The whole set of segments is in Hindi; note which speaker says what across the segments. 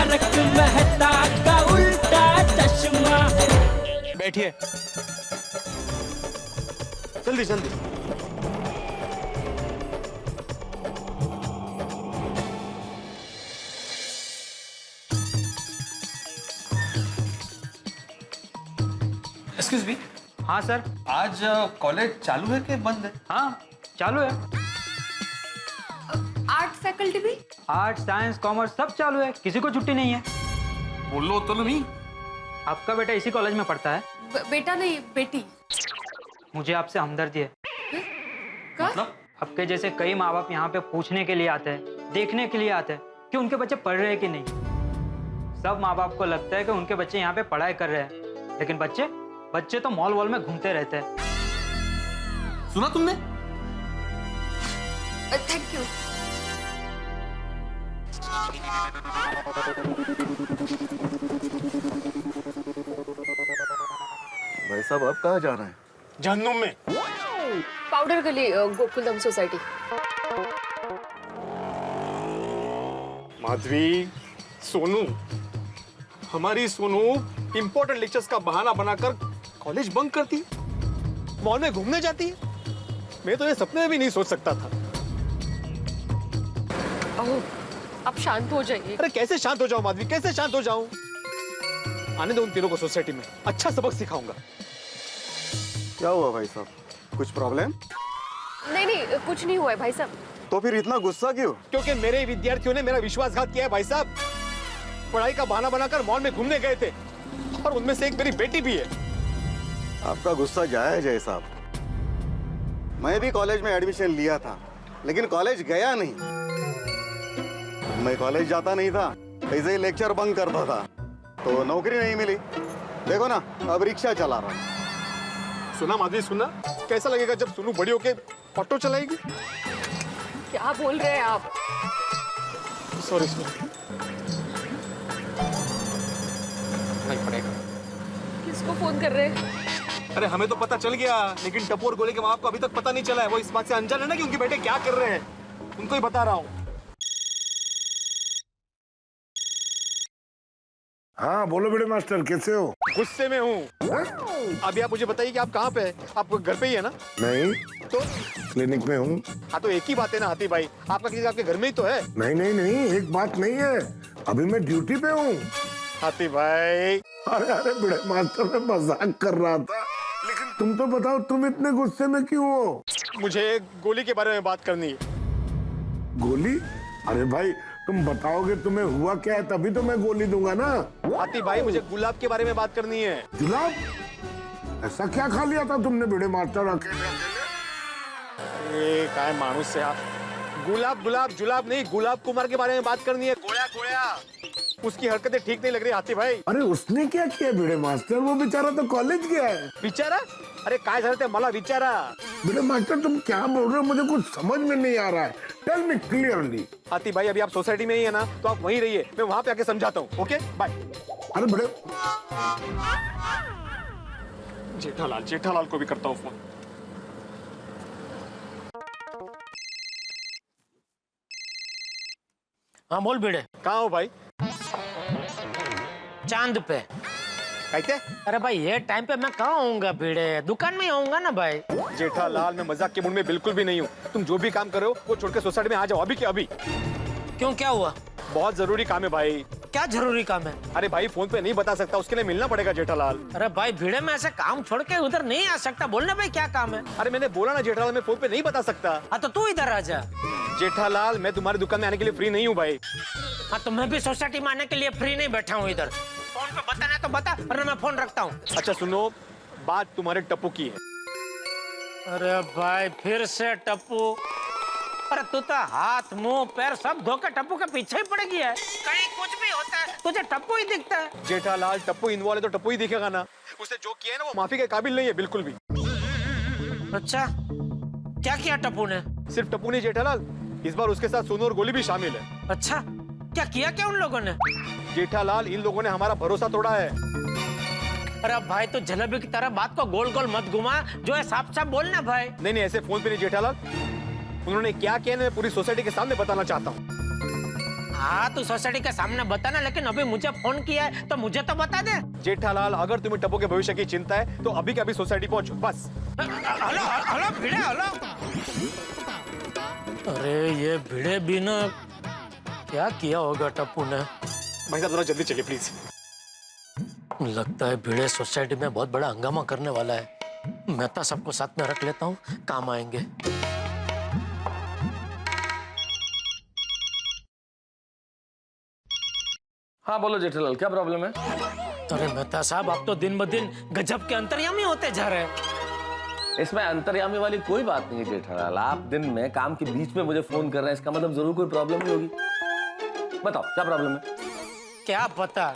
Speaker 1: तारक मेहता का उल्टा चश्मा।
Speaker 2: बैठिए, जल्दी जल्दी।
Speaker 3: एक्सक्यूज मी,
Speaker 4: हाँ सर।
Speaker 3: आज कॉलेज चालू है कि बंद है?
Speaker 4: हाँ चालू है।
Speaker 5: आर्ट फैकल्टी भी?
Speaker 4: आर्ट साइंस कॉमर्स सब चालू है, किसी को छुट्टी नहीं है।
Speaker 3: बोलो तो नहीं।
Speaker 4: आपका बेटा इसी कॉलेज में पढ़ता है।
Speaker 5: बेटा नहीं, बेटी।
Speaker 4: मुझे आपसे हमदर्दी है।
Speaker 3: मतलब?
Speaker 4: आपके जैसे कई माँ बाप यहाँ पे पूछने के लिए आते हैं, देखने के लिए आते हैं कि उनके बच्चे पढ़ रहे हैं कि नहीं। सब माँ बाप को लगता है कि उनके बच्चे यहाँ पे पढ़ाई कर रहे हैं, लेकिन बच्चे तो मॉल वॉल में घूमते रहते हैं।
Speaker 3: सुना तुमने?
Speaker 5: Thank you.
Speaker 6: भाई साहब अब कहाँ जा रहे हैं?
Speaker 2: जहन्नुम में।
Speaker 5: पाउडर गली, गोकुलधाम सोसाइटी।
Speaker 2: माधवी, सोनू, हमारी सोनू इंपॉर्टेंट लेक्चर्स का बहाना बनाकर कॉलेज बंक करती, मॉल में घूमने जाती है। मैं तो ये सपने में भी नहीं सोच सकता था।
Speaker 5: ओह, आप शांत हो जाइए।
Speaker 2: अरे कैसे शांत हो जाऊं माधवी, कैसे शांत हो जाऊं? आने दो उन तीनों को सोसाइटी में, अच्छा सबक सिखाऊंगा।
Speaker 6: क्या हुआ भाई साहब, कुछ प्रॉब्लम?
Speaker 5: नहीं, कुछ नहीं हुआ है भाई साहब।
Speaker 6: तो फिर इतना गुस्सा क्यों?
Speaker 2: क्योंकि मेरे विद्यार्थियों ने मेरा विश्वासघात किया है भाई साहब। पढ़ाई का बहाना बनाकर मॉल में घूमने गए थे, और उनमें से एक मेरी बेटी भी है।
Speaker 6: आपका गुस्सा जायज है साहब। मैं भी कॉलेज में एडमिशन लिया था, लेकिन कॉलेज गया नहीं। मैं कॉलेज जाता नहीं था, ऐसे ही लेक्चर बंक करता था, तो नौकरी नहीं मिली। देखो ना, अब रिक्शा चला रहा हूं।
Speaker 2: सुना माधवी, सुना? कैसा लगेगा जब सोनू बड़ी होके ऑटो चलाएगी?
Speaker 5: क्या बोल रहे हैं आप?
Speaker 2: Sorry sorry. नहीं पड़ेगा।
Speaker 5: किसको फोन कर रहे हैं?
Speaker 2: अरे हमें तो पता चल गया, लेकिन टप्पू और गोले के माँ बाप को अभी तक पता नहीं चला है। वो इस बात से अनजान है ना कि उनके बेटे क्या कर रहे हैं। उनको ही बता रहा हूँ।
Speaker 7: हाँ बोलो बड़े मास्टर, कैसे हो?
Speaker 2: गुस्से में हूँ। अभी आप मुझे बताइए कि आप कहाँ पे हैं? आप घर पे ही है ना?
Speaker 7: नहीं
Speaker 2: तो
Speaker 7: क्लिनिक में हूँ।
Speaker 2: हाँ तो एक ही बात है ना हाथी भाई, आपका किसी आपके घर में ही तो है।
Speaker 7: नहीं नहीं नहीं, एक बात नहीं है, अभी मैं ड्यूटी पे हूँ।
Speaker 2: हाथी भाई,
Speaker 7: अरे अरे बड़े मास्टर, मैं मजाक कर रहा था, लेकिन तुम तो बताओ, तुम इतने गुस्से में क्यों हो?
Speaker 2: मुझे गोली के बारे में बात करनी है।
Speaker 7: गोली? अरे भाई तुम बताओगे तुम्हें हुआ क्या है, तभी तो मैं गोली दूंगा ना।
Speaker 2: हाथी भाई, मुझे गुलाब के बारे में बात करनी है।
Speaker 7: गुलाब? ऐसा क्या खा लिया था तुमने बड़े मास्टर अकेले अकेले?
Speaker 2: अरे काय मानुस से आप। गुलाब गुलाब जुलाब नहीं, गुलाब कुमार के बारे में बात करनी है। गोया गोया, उसकी हरकतें ठीक नहीं लग रही हाथी भाई।
Speaker 7: अरे उसने क्या किया बड़े मास्टर, वो बेचारा तो कॉलेज गया है।
Speaker 2: विचारा? अरे काय झालं ते मला विचारा।
Speaker 7: बड़े मास्टर तुम क्या बोल रहे हो, मुझे कुछ समझ में नहीं आ रहा है, टेल मी क्लियरली।
Speaker 2: हाथी भाई, अभी आप सोसाइटी में ही है ना, तो आप वहीं रहिए, मैं वहां पे आके समझाता हूँ। Okay bye.
Speaker 7: अरे बड़े,
Speaker 2: जेठालाल, जेठालाल को भी करता हूँ फोन।
Speaker 8: हाँ बोल भिड़े।
Speaker 2: कहाँ हो भाई?
Speaker 8: चांद पे।
Speaker 2: कहते?
Speaker 8: अरे भाई ये टाइम पे मैं कहाँ होऊंगा भिड़े, दुकान में ही होऊंगा ना भाई।
Speaker 2: जेठालाल, मैं मजाक के मूड में बिल्कुल भी नहीं हूँ। तुम जो भी काम कर रहे हो वो छोड़ के सोसाइटी में आ जाओ, अभी के अभी।
Speaker 8: क्यों, क्या हुआ?
Speaker 2: बहुत जरूरी काम है भाई।
Speaker 8: क्या जरूरी काम है?
Speaker 2: अरे भाई फोन पे नहीं बता सकता, उसके लिए मिलना पड़ेगा जेठालाल।
Speaker 8: अरे भाई भिड़े, मैं ऐसे काम छोड़ के उधर नहीं आ सकता, बोलना भाई क्या काम है?
Speaker 2: अरे मैंने बोला ना जेठालाल, मैं फोन पे नहीं बता सकता।
Speaker 8: हाँ तो तू इधर आ जा।
Speaker 2: जेठालाल, मैं तुम्हारी दुकान में आने के लिए फ्री नहीं हूँ भाई।
Speaker 8: हाँ तो मैं भी सोसाइटी में आने के लिए फ्री नहीं बैठा हूँ इधर। फोन पे बताना है तो बता, वरना मैं फोन रखता हूँ।
Speaker 2: अच्छा सुनो, बात तुम्हारे टप्पू की है।
Speaker 8: अरे भाई फिर से टप्पू? अरे तू तो हाथ मुंह पैर सब धोकर टप्पू के पीछे ही पड़ गया है। कहीं कुछ भी होता है तुझे टप्पू ही दिखता है।
Speaker 2: जेठालाल, टप्पू इन्वॉल्व है तो टप्पू ही दिखेगा ना। उसने जो किया है ना वो माफी के काबिल नहीं है बिल्कुल भी।
Speaker 8: अच्छा, क्या किया टप्पू ने?
Speaker 2: सिर्फ टप्पू नहीं जेठालाल, इस बार उसके साथ सोनू और गोली भी शामिल है।
Speaker 8: अच्छा, क्या किया क्या उन लोगों ने?
Speaker 2: जेठालाल, इन लोगों ने हमारा भरोसा तोड़ा है।
Speaker 8: अरे भाई तो जलेबी की तरह बात को गोल गोल मत घुमा, जो है साफ साफ बोलना भाई।
Speaker 2: नहीं नहीं, ऐसे फोन पे नहीं जेठालाल। उन्होंने क्या किया मैं पूरी सोसाइटी के सामने बताना चाहता हूँ।
Speaker 8: हाँ तू सोसाइटी के सामने बताना, लेकिन अभी मुझे फोन किया है तो मुझे तो बता दे।
Speaker 2: जेठालाल, अगर तुम्हें टप्पू के भविष्य की चिंता है तो अभी के अभी सोसाइटी पहुंचो, बस।
Speaker 8: हेलो हेलो भिड़े, हेलो। अरे ये भिड़े भी ना, क्या किया होगा टप्पू ने।
Speaker 2: भाई साहब, जरा जल्दी चलिए प्लीज।
Speaker 8: लगता है भिड़े सोसाइटी में बहुत बड़ा हंगामा करने वाला है। मैं तो सबको साथ में रख लेता हूँ, काम आएंगे।
Speaker 9: हाँ बोलो जेठालाल, क्या प्रॉब्लम है?
Speaker 8: अरे मेहता साहब, आप तो दिन ब दिन गजब के अंतर्यामी होते जा रहे हैं।
Speaker 9: इसमें अंतर्यामी वाली कोई बात नहीं है जेठालाल। आप दिन में काम के बीच में मुझे फोन कर रहे हैं, इसका मतलब जरूर कोई प्रॉब्लम ही होगी। बताओ क्या प्रॉब्लम है?
Speaker 8: क्या पता।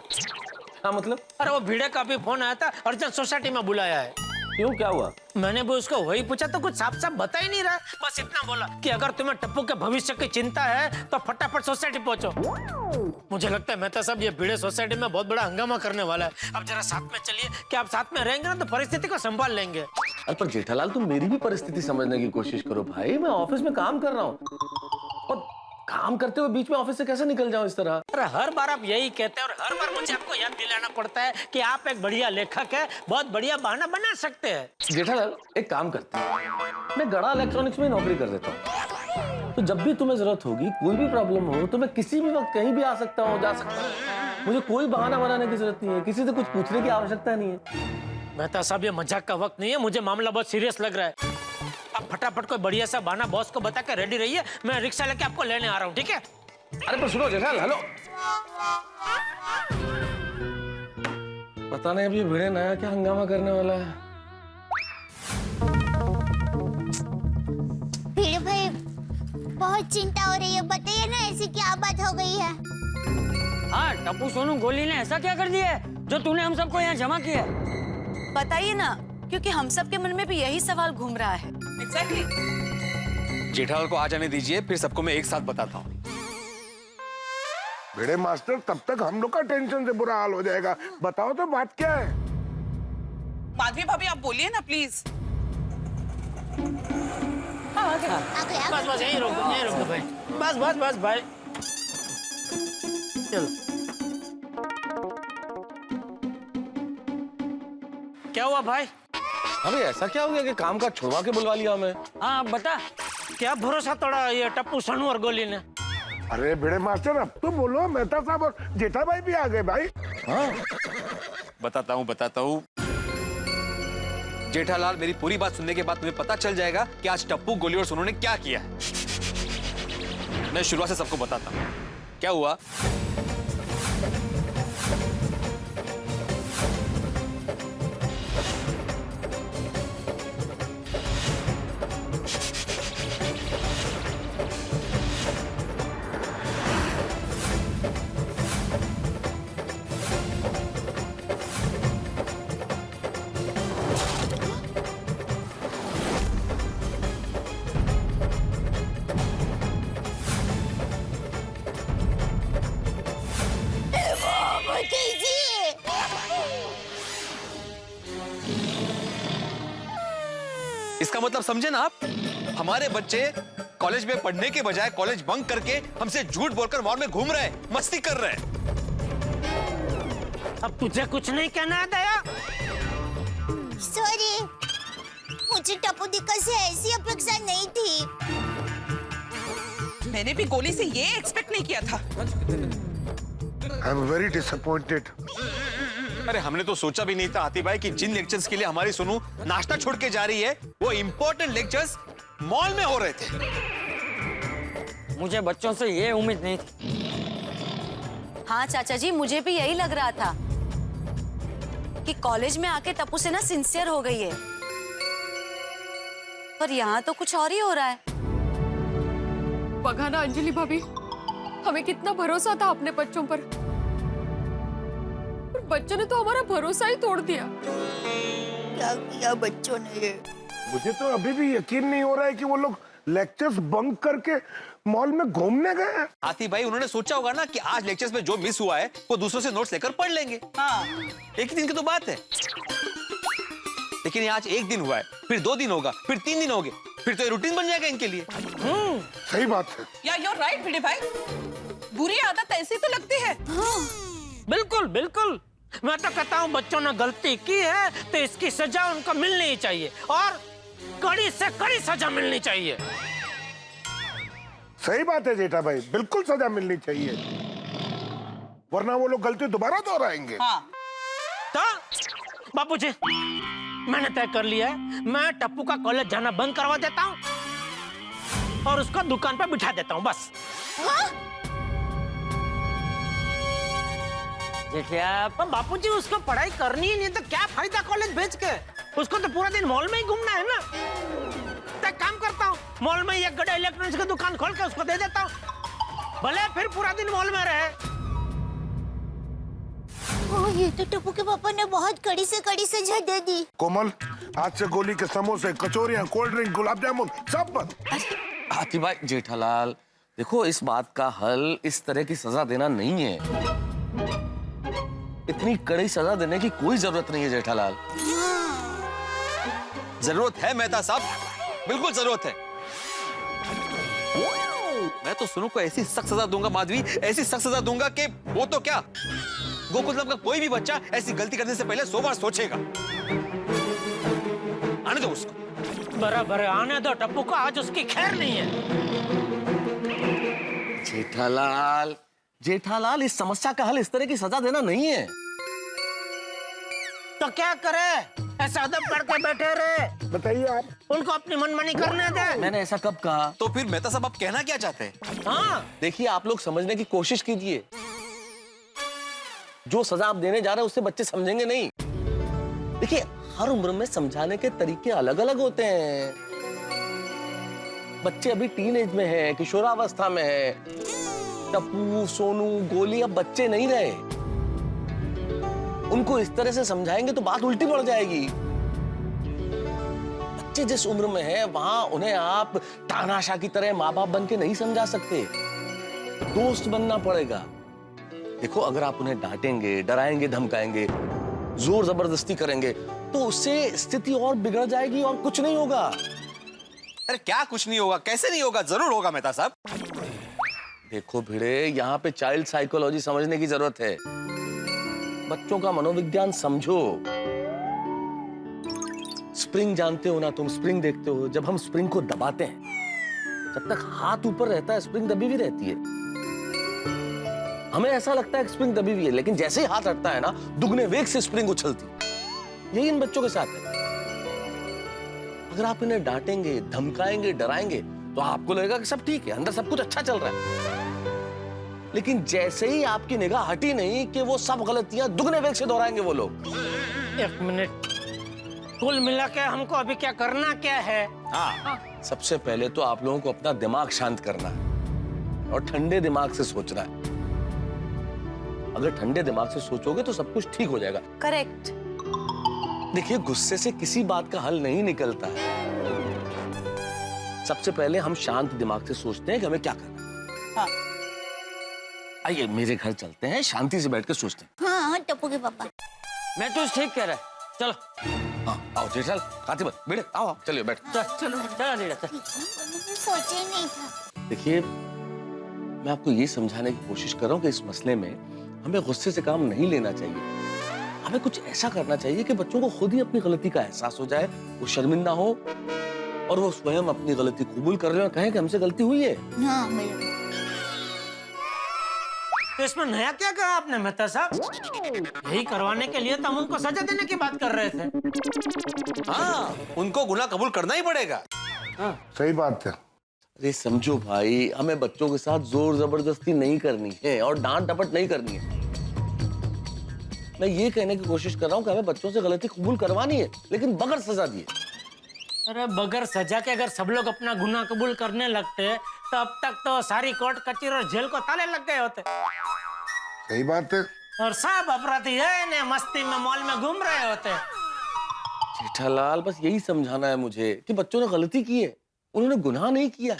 Speaker 9: हाँ मतलब?
Speaker 8: अरे वो भिड़े का भी फोन आया था, अर्जेंट सोसाइटी में बुलाया है।
Speaker 9: क्यों, क्या हुआ?
Speaker 8: मैंने भी उसको वही पूछा तो कुछ साफ साफ बता ही नहीं रहा। बस इतना बोला कि अगर तुम्हें टप्पू के भविष्य की चिंता है तो फटाफट सोसाइटी पहुंचो। मुझे लगता है मेहता साहब, ये भिड़े सोसाइटी में बहुत बड़ा हंगामा करने वाला है। अब जरा साथ में चलिए, कि आप साथ में रहेंगे ना तो परिस्थिति को संभाल लेंगे।
Speaker 9: अरे पर जेठालाल, तुम मेरी भी परिस्थिति समझने की कोशिश करो भाई। मैं ऑफिस में काम कर रहा हूँ और काम करते हुए बीच में ऑफिस से कैसे निकल जाऊं इस तरह?
Speaker 8: अरे हर बार आप यही कहते हैं और हर बार मुझे आपको याद दिलाना पड़ता है कि आप एक बढ़िया लेखक है, बहुत बढ़िया बहाना बना सकते हैं।
Speaker 9: जेठालाल, एक काम करते हैं, मैं गड़ा इलेक्ट्रॉनिक्स में नौकरी कर देता हूँ। तो जब भी तुम्हें जरूरत होगी, कोई भी प्रॉब्लम हो, तो मैं किसी भी वक्त कहीं भी आ सकता हूँ, जा सकता हूँ। मुझे कोई बहाना बनाने की जरूरत नहीं है, किसी से कुछ पूछने की आवश्यकता नहीं है।
Speaker 8: मेहता साहब, ये मजाक का वक्त नहीं है, मुझे मामला बहुत सीरियस लग रहा है। आप फटाफट कोई बढ़िया सा बहाना बॉस को बता के रेडी रहिए, मैं रिक्शा लेके आपको लेने आ रहा हूँ, ठीक है?
Speaker 9: अरे पर सुनो जेठालाल, हेलो। पता नहीं अभी भिड़े नया क्या हंगामा करने वाला है।
Speaker 10: भिड़े भाई, बहुत चिंता हो रही है, बताइए ना ऐसी क्या बात हो गई है?
Speaker 4: हाँ, टप्पू सोनू गोली ने ऐसा क्या कर दिया है जो तूने हम सबको यहाँ जमा किया?
Speaker 11: बताइए ना, क्योंकि हम सब के मन में भी यही सवाल घूम रहा है।
Speaker 2: जेठालाल को आ जाने दीजिए, फिर सबको मैं एक साथ बताता हूँ।
Speaker 7: भिड़े मास्टर, तब तक हम लोग का टेंशन से बुरा हाल हो जाएगा। बताओ तो बात क्या है?
Speaker 11: माधवी भाभी, आप बोलिए ना प्लीज।
Speaker 8: बस बस यहीं रोक दो भाई। बस बस बस भाई, चल। क्या हुआ भाई?
Speaker 9: अरे ऐसा क्या हो गया कि काम का छुड़वा के बुलवा लिया हमें?
Speaker 8: हाँ बता, क्या भरोसा तोड़ा ये टप्पू सोनू और गोली ने?
Speaker 7: अरे भिड़े मास्टर, अब तो बोलो। मेहता साहब और जेठा भाई भी आ गए भाई।
Speaker 9: हाँ
Speaker 2: बताता हूँ। जेठालाल, मेरी पूरी बात सुनने के बाद तुम्हें पता चल जाएगा कि आज टप्पू, गोली और सोनू ने क्या किया है। मैं शुरुआत से सबको बताता हूँ क्या हुआ। इसका मतलब समझे ना आप, हमारे बच्चे कॉलेज में पढ़ने के बजाय कॉलेज बंक करके हमसे झूठ बोलकर मॉल में घूम रहे हैं, मस्ती कर रहे हैं।
Speaker 8: अब तुझे कुछ नहीं कहना है दया?
Speaker 10: सॉरी, मुझे टप्पू दिक्कत से ऐसी अपेक्षा नहीं थी।
Speaker 11: मैंने भी गोली से ये एक्सपेक्ट नहीं किया था।
Speaker 7: I am very disappointed.
Speaker 2: अरे हमने तो सोचा भी नहीं था आतिफ भाई कि जिन लेक्चर्स के लिए हमारी सोनू नाश्ता छोड़ के जा रही है, वो इंपॉर्टेंट लेक्चर्स मॉल में हो रहे थे।
Speaker 4: मुझे बच्चों से ये उम्मीद नहीं थी।
Speaker 11: हाँ चाचा जी, मुझे भी यही लग रहा था कि कॉलेज में आके टप्पू से ना सिंसियर हो गई है, पर यहाँ तो कुछ और ही हो रहा है।
Speaker 5: बघा ना अंजलि भाभी, हमें कितना भरोसा था अपने बच्चों पर, बच्चों ने तो हमारा भरोसा ही तोड़ दिया।
Speaker 10: क्या किया बच्चों ने?
Speaker 7: मुझे तो अभी भी यकीन नहीं हो रहा है कि वो लोग लेक्चर्स बंक करके मॉल में घूमने गए हैं।
Speaker 2: आतिफ भाई, उन्होंने सोचा होगा ना कि आज लेक्चर्स में जो मिस हुआ है वो दूसरों से नोट्स लेकर पढ़ लेंगे।
Speaker 11: हाँ।
Speaker 2: एक ही दिन की तो बात है, लेकिन ये आज एक दिन हुआ है, फिर 2 दिन होगा, फिर 3 दिन होंगे, फिर तो ये रूटीन बन जाएगा इनके लिए।
Speaker 7: सही बात है।
Speaker 11: या you're right भिड़े भाई,
Speaker 5: बुरी आदत ऐसी तो लगती है।
Speaker 8: बिल्कुल बिल्कुल, मैं तो कहता हूँ बच्चों ने गलती की है तो इसकी सजा उनको मिलनी ही चाहिए और कड़ी से कड़ी सजा मिलनी चाहिए।
Speaker 7: सही बात है जेठा भाई, बिल्कुल सजा मिलनी चाहिए, वरना वो लोग गलती दोबारा दोहराएंगे।
Speaker 8: तो बापूजी, मैंने तय कर लिया है, मैं टप्पू का कॉलेज जाना बंद करवा देता हूँ और उसको दुकान पर बिठा देता हूँ बस। जेठिया, पर बापूजी उसको पढ़ाई करनी ही नहीं तो क्या फायदा कॉलेज भेज के? उसको तो पूरा दिन मॉल में ही घूमना है ना। तो एक काम करता हूँ, मॉल में एक गड़ा इलेक्ट्रॉनिक्स की दुकान खोल के उसको दे देता हूँ, भले फिर पूरा दिन मॉल में रहे।
Speaker 10: ये तो टप्पू के पापा ने बहुत कड़ी से कड़ी सजा दे दी।
Speaker 7: कोमल, आज से गोली के समोसे, कचौरियां, कोल्ड ड्रिंक, गुलाब जामुन सब बंद।
Speaker 9: हाथी भाई, जेठालाल, देखो इस बात का हल इस तरह की सजा देना नहीं है। इतनी कड़ी सजा देने की कोई जरूरत नहीं है जेठालाल।
Speaker 3: जरूरत है मेहता साहब, बिल्कुल जरूरत है। मैं तो सोनू को ऐसी सख्त सजा दूंगा माधवी, ऐसी सख्त सजा दूंगा कि वो तो क्या, गोकुल का कोई भी बच्चा ऐसी गलती करने से पहले 100 बार सोचेगा। आने दो उसको।
Speaker 8: बराबर है, आने दो टप्पू को, आज उसकी खैर नहीं है।
Speaker 9: जेठालाल, जेठालाल, इस समस्या का हल इस तरह की सजा देना नहीं है।
Speaker 8: तो क्या करे? ऐसा अदब करके बैठे रहे?
Speaker 7: बताइए आप।
Speaker 8: उनको अपनी मनमानी करने दे।
Speaker 9: मैंने ऐसा कब कहा?
Speaker 3: तो फिर मेहता साहब आप कहना क्या चाहते हैं?
Speaker 8: हाँ,
Speaker 9: देखिए, आप लोग समझने की कोशिश कीजिए। जो सजा आप देने जा रहे हैं उससे बच्चे समझेंगे नहीं। देखिए, हर उम्र में समझाने के तरीके अलग अलग होते हैं। बच्चे अभी टीनेज में हैं, किशोरावस्था में है। टप्पू, सोनू, गोली अब बच्चे नहीं रहे। उनको इस तरह से समझाएंगे तो बात उल्टी पड़ जाएगी। बच्चे जिस उम्र में है वहां उन्हें आप तानाशाह की तरह माँ बाप बन के नहीं समझा सकते, दोस्त बनना पड़ेगा। देखो, अगर आप उन्हें डांटेंगे, डराएंगे, धमकाएंगे, जोर जबरदस्ती करेंगे तो उससे स्थिति और बिगड़ जाएगी और कुछ नहीं होगा।
Speaker 3: अरे क्या कुछ नहीं होगा? कैसे नहीं होगा? जरूर होगा मेहता साहब।
Speaker 9: देखो भिड़े, यहाँ पे चाइल्ड साइकोलॉजी समझने की जरूरत है। बच्चों का मनोविज्ञान समझो। स्प्रिंग जानते हो ना तुम? स्प्रिंग देखते हो? जब हम स्प्रिंग को दबाते हैं, जब तक हाथ ऊपर रहता है स्प्रिंग दबी हुई रहती है। हमें ऐसा लगता है कि स्प्रिंग दबी हुई है, लेकिन जैसे ही हाथ हटता है ना, दुगने वेग से स्प्रिंग उछलती। यही इन बच्चों के साथ है। अगर आप इन्हें डांटेंगे, धमकाएंगे, डराएंगे तो आपको लगेगा कि सब ठीक है, अंदर सब कुछ अच्छा चल रहा है। लेकिन जैसे ही आपकी निगाह हटी नहीं कि वो सब गलतियां दुगने वेग से दोहराएंगे वो लोग।
Speaker 8: एक मिनट, कुल मिला के हमको अभी क्या करना क्या है?
Speaker 9: हाँ, सबसे पहले तो आप लोगों को अपना दिमाग शांत करना है और ठंडे दिमाग से सोचना है। अगर ठंडे दिमाग से सोचोगे तो सब कुछ ठीक हो जाएगा।
Speaker 11: करेक्ट।
Speaker 9: देखिए, गुस्से से किसी बात का हल नहीं निकलता है। सबसे पहले हम शांत दिमाग से सोचते हैं कि हमें क्या करना है।
Speaker 11: हाँ।
Speaker 9: आइए मेरे घर चलते हैं, शांति से बैठ के सोचते हैं।
Speaker 10: हाँ हाँ टप्पू के पापा।
Speaker 4: मैं तो ठीक कह रहा है, चलो।
Speaker 9: हाँ, आओ जेठल, कातिब, बेटे आओ, आओ, चलिए बैठ।
Speaker 4: चलो चलो नीरज, चल।
Speaker 10: मैंने सोचा ही नहीं था।
Speaker 9: देखिए, मैं आपको ये समझाने की कोशिश कर रहा हूँ कि इस मसले में हमें गुस्से से काम नहीं लेना चाहिए। हमें कुछ ऐसा करना चाहिए कि बच्चों को खुद ही अपनी गलती का एहसास हो जाए, वो शर्मिंदा हो और वो स्वयं अपनी गलती कबूल कर ले और कहें कि हमसे गलती हुई है।
Speaker 10: हाँ बिल्कुल।
Speaker 8: तो इसमें नया क्या कहा आपने मेहता साहब? यही करवाने के लिए तो हम उनको सजा देने की बात कर रहे थे।
Speaker 3: हाँ, उनको गुनाह कबूल करना ही पड़ेगा।
Speaker 7: सही बात है।
Speaker 9: अरे समझो भाई, हमें बच्चों के साथ जोर जबरदस्ती नहीं करनी है और डांट डपट नहीं करनी है। मैं ये कहने की कोशिश कर रहा हूँ कि हमें बच्चों से गलती कबूल करवानी है, लेकिन बगैर सजा दिए।
Speaker 8: अरे बगैर सजा के अगर सब लोग अपना गुनाह कबूल करने लगते तो अब तक तो सारी कोर्ट कचहरी और जेल को ताले लग गए होते।
Speaker 7: सही बात है।
Speaker 8: और सब अपराधी है मस्ती में मॉल में घूम रहे होते।
Speaker 9: जेठालाल, बस यही समझाना है मुझे कि बच्चों ने गलती की है, उन्होंने गुनाह नहीं किया।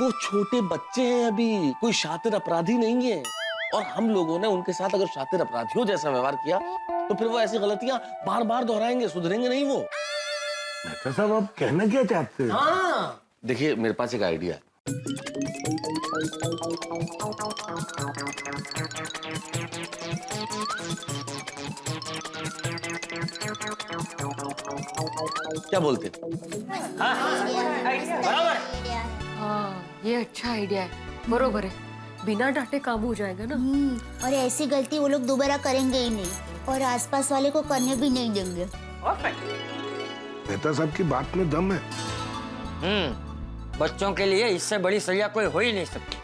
Speaker 9: वो छोटे बच्चे हैं, अभी कोई शातिर अपराधी नहीं है। और हम लोगों ने उनके साथ अगर शातिर अपराधियों जैसा व्यवहार किया तो फिर वो ऐसी गलतियां बार बार दोहराएंगे, सुधरेंगे नहीं वो।
Speaker 7: मेहता साहब, आप कहना क्या चाहते हैं?
Speaker 8: हाँ,
Speaker 9: देखिए, मेरे पास एक आइडिया है। क्या बोलते?
Speaker 5: हाँ ये अच्छा आइडिया है, बरोबर है। बिना डांटे काम हो जाएगा ना।
Speaker 10: और ऐसी गलती वो लोग दोबारा करेंगे ही नहीं और आसपास वाले को करने भी नहीं देंगे।
Speaker 7: मेहता साहब की बात में दम है।
Speaker 1: बच्चों के लिए इससे बड़ी सजा कोई हो ही नहीं सकती।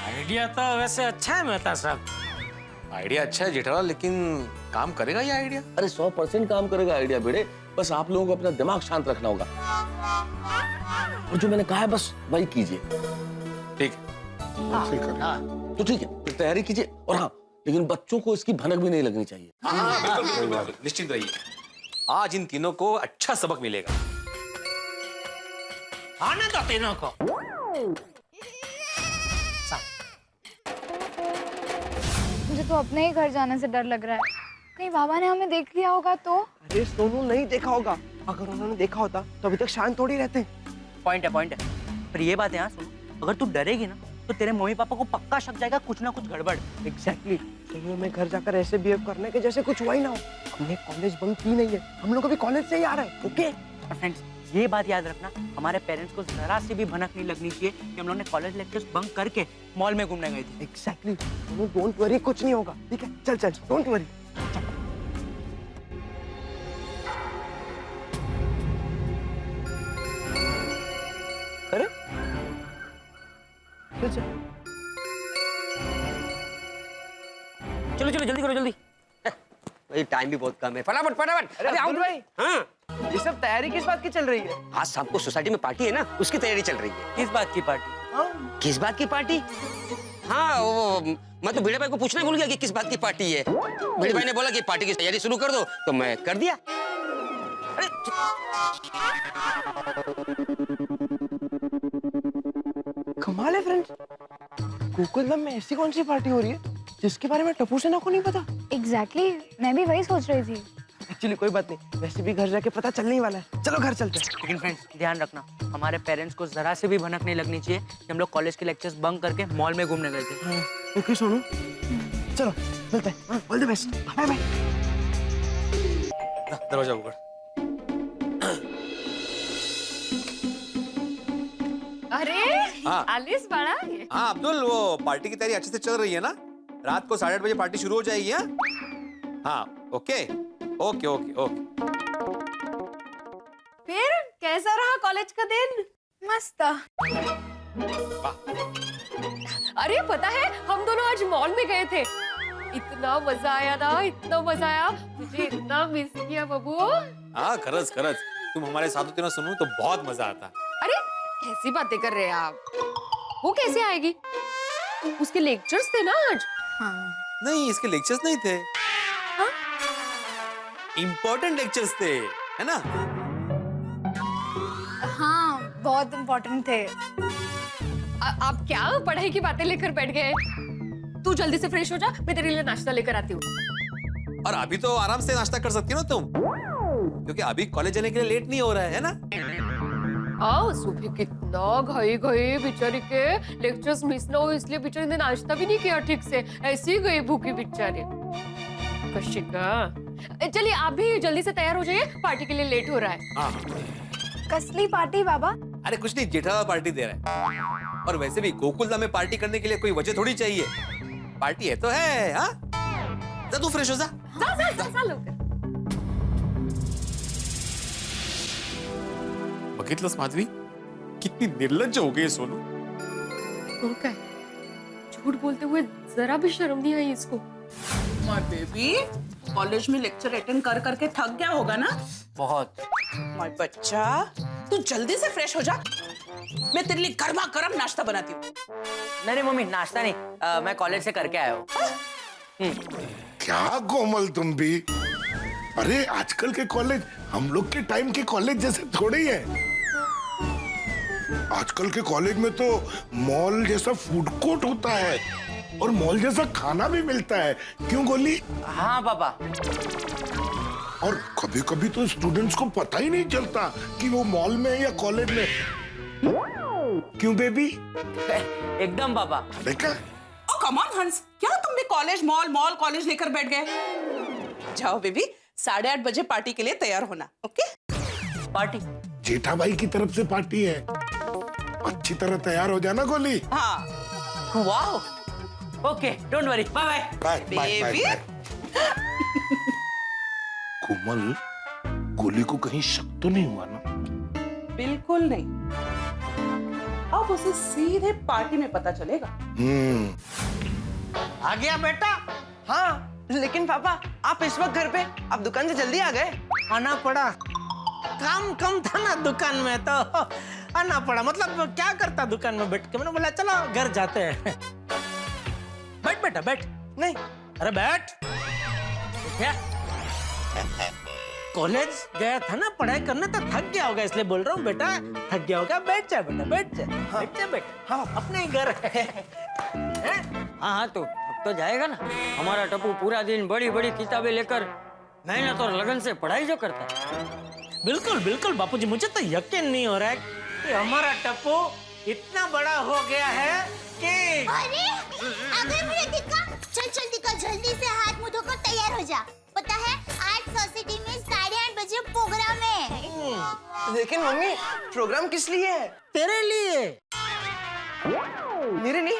Speaker 8: आइडिया तो वैसे अच्छा है मेहता साहब।
Speaker 3: आइडिया अच्छा है जेठालाल, लेकिन काम करेगा ये आइडिया?
Speaker 9: अरे 100% काम करेगा आइडिया बेटे, बस आप लोगों को अपना दिमाग शांत रखना होगा और जो मैंने कहा है बस वही कीजिए।
Speaker 3: ठीक है।
Speaker 9: तो ठीक है, तो तैयारी कीजिए। और हाँ, लेकिन बच्चों को इसकी भनक भी नहीं लगनी चाहिए।
Speaker 3: बिल्कुल, निश्चिंत रहिए। आज इन तीनों को अच्छा सबक मिलेगा।
Speaker 8: आने दो तीनों को।
Speaker 12: मुझे तो अपने ही घर जाने से डर लग रहा है, कहीं बाबा ने हमें देख लिया होगा तो।
Speaker 1: अरे सोनू नहीं देखा होगा, अगर उन्होंने देखा होता तो अभी तक शांत थोड़ी रहते। पॉइंट है। पर ये बात है हाँ सोनू, अगर तू डरेगी ना तो तेरे मम्मी पापा को पक्का शक जाएगा कुछ ना कुछ गड़बड़। एग्जैक्टली। सोनू में घर जाकर ऐसे बिहेव करने के जैसे कुछ हुआ ही ना हो। हमने कॉलेज बंक की नहीं है, हम लोग अभी कॉलेज से ही आ रहे हैं। ओके। और फ्रेंड्स ये बात याद रखना, हमारे पेरेंट्स को जरा सी भी भनक नहीं लगनी चाहिए कि हम लोगों ने कॉलेज लेक्चर्स बंक करके मॉल में घूमने गए थे। एग्जैक्टली। सोनू डोंट वरी, कुछ नहीं होगा। ठीक है, चल डोंट वरी। अरे चलो जल्दी करो जल्दी। टाइम भी बहुत कम है, फटाफट। अरे आउट भाई। हाँ ये सब तैयारी किस बात की चल रही है? आज शाम को सोसाइटी में पार्टी है ना, उसकी तैयारी चल रही है। किस बात की पार्टी? किस बात की पार्टी? हाँ वो मैं तो भिड़े भाई को पूछना ही भूल गया कि किस बात की पार्टी है। भिड़े भाई ने बोला कि पार्टी की तैयारी शुरू कर दो, तो मैं कर दिया। अरे कमाल है फ्रेंड्स, गोकुलधाम में ऐसी कौन सी पार्टी हो रही है जिसके बारे में टप्पू सेना को नहीं पता?
Speaker 12: एग्जैक्टली, मैं भी वही सोच रही थी।
Speaker 1: एक्चुअली कोई बात नहीं, वैसे भी घर जाके पता चलने ही वाला है। चलो घर चलते हैं। लेकिन फ्रेंड्स ध्यान रखना, हमारे पेरेंट्स को जरा से भी भनक नहीं लगनी चाहिए कि हम लोग कॉलेज के लेक्चर्स बंक करके मॉल में घूमने गए थे। ओके सोनू, चलो मिलते हैं। All the best, bye bye.
Speaker 3: दरवाजा उगड़।
Speaker 5: अरे
Speaker 3: हाँ।
Speaker 5: आलिस बड़ा है।
Speaker 3: हाँ अब्दुल, वो पार्टी की तैयारी अच्छे से चल रही है ना? रात को 8:30 बजे पार्टी शुरू हो जाएगी। हाँ ओके।
Speaker 5: फिर कैसा रहा कॉलेज का दिन?
Speaker 12: मस्त।
Speaker 5: अरे पता है हम दोनों आज मॉल में गए थे, इतना मजा आया ना, इतना मजा आया, मुझे इतना मिस किया बबू।
Speaker 3: हाँ खरच तुम हमारे साथ होती ना सुनू तो बहुत मजा आता।
Speaker 5: अरे कैसी बातें कर रहे हैं आप? वो कैसे आएगी? उसके लेक्चर्स थे ना आज।
Speaker 12: हाँ।
Speaker 3: नहीं इसके लेक्चर्स नहीं थे।
Speaker 5: हाँ?
Speaker 3: इम्पोर्टेंट लेक्चर्स थे, है ना?
Speaker 12: हाँ बहुत इम्पोर्टेंट थे।
Speaker 5: आप क्या पढ़ाई की बातें लेकर बैठ गए? तू जल्दी से फ्रेश हो जा, मैं तेरे लिए नाश्ता लेकर आती हूँ।
Speaker 3: और अभी तो आराम से नाश्ता कर सकती हो ना तुम, क्योंकि अभी कॉलेज जाने के लिए लेट नहीं हो रहा है ना?
Speaker 5: सुबह कितना घाई बेचारी के लेक्चर्स मिस ना हो इसलिए बेचारी ने नाश्ता भी नहीं किया ठीक से, ऐसी गई भूखी बेचारी। कशिका चलिए आप भी जल्दी से तैयार हो जाइए, पार्टी के लिए लेट हो रहा है।
Speaker 3: हाँ।
Speaker 12: कसली पार्टी बाबा?
Speaker 3: अरे कुछ नहीं, जेठालाल पार्टी दे रहा है। और वैसे भी गोकुलधाम में पार्टी करने के लिए कोई वजह थोड़ी चाहिए, पार्टी है तो है। हाँ जा तू फ्रेश हो जा।
Speaker 5: जा लोग।
Speaker 3: बघितलंस माधवी, कितनी निर्लज्ज हो गई सोनू।
Speaker 5: तो क्या झूठ बोलते हुए जरा भी शर्म नहीं आई इसको।
Speaker 13: माय बेबी, कॉलेज में लेक्चर अटेंड कर करके थक गया होगा ना?
Speaker 1: बहुत।
Speaker 13: माय बच्चा, तू जल्दी से फ्रेश हो जा, मैं तेरे लिए गर्मा गर्म नाश्ता बनाती हूँ।
Speaker 1: नहीं मम्मी नाश्ता नहीं, मैं कॉलेज से करके आया हूँ।
Speaker 7: क्या कोमल तुम भी, अरे आजकल के कॉलेज हम लोग के टाइम के कॉलेज जैसे थोड़े ही है। आजकल के कॉलेज में तो मॉल जैसा फूड कोर्ट होता है और मॉल जैसा खाना भी मिलता है। क्यों गोली?
Speaker 1: हाँ पापा।
Speaker 7: और कभी कभी तो स्टूडेंट्स को पता ही नहीं चलता कि वो मॉल में या कॉलेज में। क्यों बेबी?
Speaker 1: एकदम पापा।
Speaker 7: देखा?
Speaker 13: ओ कम ऑन हंस, क्या तुम भी कॉलेज मॉल मॉल कॉलेज लेकर बैठ गए? जाओ बेबी, 8:30 बजे पार्टी के लिए तैयार होना, ओके?
Speaker 1: पार्टी?
Speaker 7: जेठा भाई की तरफ से पार्टी है, अच्छी तरह तैयार हो जाना गोली।
Speaker 13: हाँ।
Speaker 1: Wow. Okay, don't worry, bye bye.
Speaker 7: Bye bye bye. Komal, Goli को कहीं शक तो नहीं हुआ ना?
Speaker 13: बिल्कुल नहीं, अब उसे सीधे पार्टी में पता चलेगा।
Speaker 8: आ गया बेटा?
Speaker 1: हाँ, लेकिन पापा आप इस वक्त घर पे, आप दुकान से जल्दी आ गए।
Speaker 8: आना पड़ा, काम कम था ना दुकान में तो आना पड़ा। मतलब क्या करता दुकान में बैठ के, मैंने बोला चलो घर जाते हैं। बैठ बेटा बैठ।
Speaker 1: नहीं,
Speaker 8: अरे बैठ। क्या कॉलेज गया था ना पढ़ाई करने, तो थक गया होगा इसलिए बोल रहा हूँ बेटा, थक गया होगा, बैठ जा बेटा, बैठ जा। हाँ। बैठ जा बेटा, हाँ अपने ही घर है।
Speaker 4: हाँ तो अब तो जाएगा ना। हमारा टप्पू पूरा दिन बड़ी बड़ी किताबें लेकर मेहनत और लगन से पढ़ाई जो करता है।
Speaker 8: बिल्कुल बिल्कुल बापूजी, मुझे तो यकीन नहीं हो रहा है कि हमारा टप्पू इतना बड़ा हो गया है कि।
Speaker 10: अरे अगर मुझे दिखा, चल चल दिखा, जल्दी से हाथ मुंह धोकर तैयार हो जा। पता है आज सोसाइटी में 8:30 बजे प्रोग्राम है।
Speaker 1: लेकिन मम्मी प्रोग्राम किस लिए है?
Speaker 8: तेरे लिए।
Speaker 1: मेरे लिए?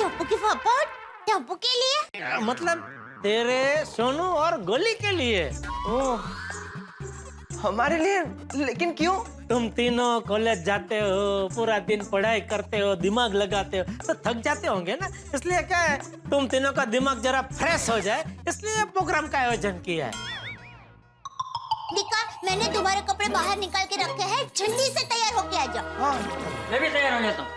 Speaker 10: टप्पू के पापा, टप्पू के लिए?
Speaker 8: मतलब तेरे, सोनू और गोली के लिए।
Speaker 1: ओह, हमारे लिए? लेकिन क्यों?
Speaker 8: तुम तीनों कॉलेज जाते हो, पूरा दिन पढ़ाई करते हो, दिमाग लगाते हो, तो थक जाते होंगे ना, इसलिए क्या है तुम तीनों का दिमाग जरा फ्रेश हो जाए, इसलिए प्रोग्राम का आयोजन किया है।
Speaker 10: दिखा, मैंने तुम्हारे कपड़े बाहर निकाल के रखे हैं, जल्दी से तैयार होके आ जाओ।
Speaker 1: हाँ,
Speaker 4: मैं भी तैयार हो जाता हूँ।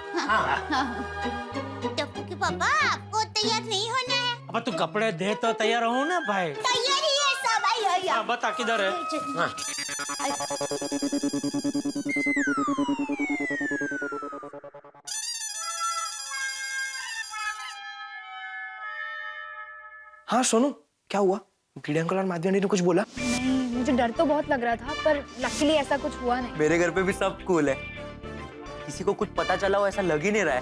Speaker 10: टप्पू के पापा, आपको तैयार नहीं होना है।
Speaker 8: अब तू कपड़े दे तो तैयार हो ना भाई।
Speaker 10: तैयार ही है सब, आई
Speaker 8: हाँ, बता किधर है? हाँ।
Speaker 1: हाँ सोनू, क्या हुआ? भिड़े अंकल और माधवी आंटी ने कुछ बोला?
Speaker 12: नहीं, मुझे डर तो बहुत लग रहा था, पर लकीली ऐसा कुछ हुआ नहीं।
Speaker 1: मेरे घर पे भी सब कूल है, किसी को कुछ पता चला हो ऐसा लग ही नहीं रहा है।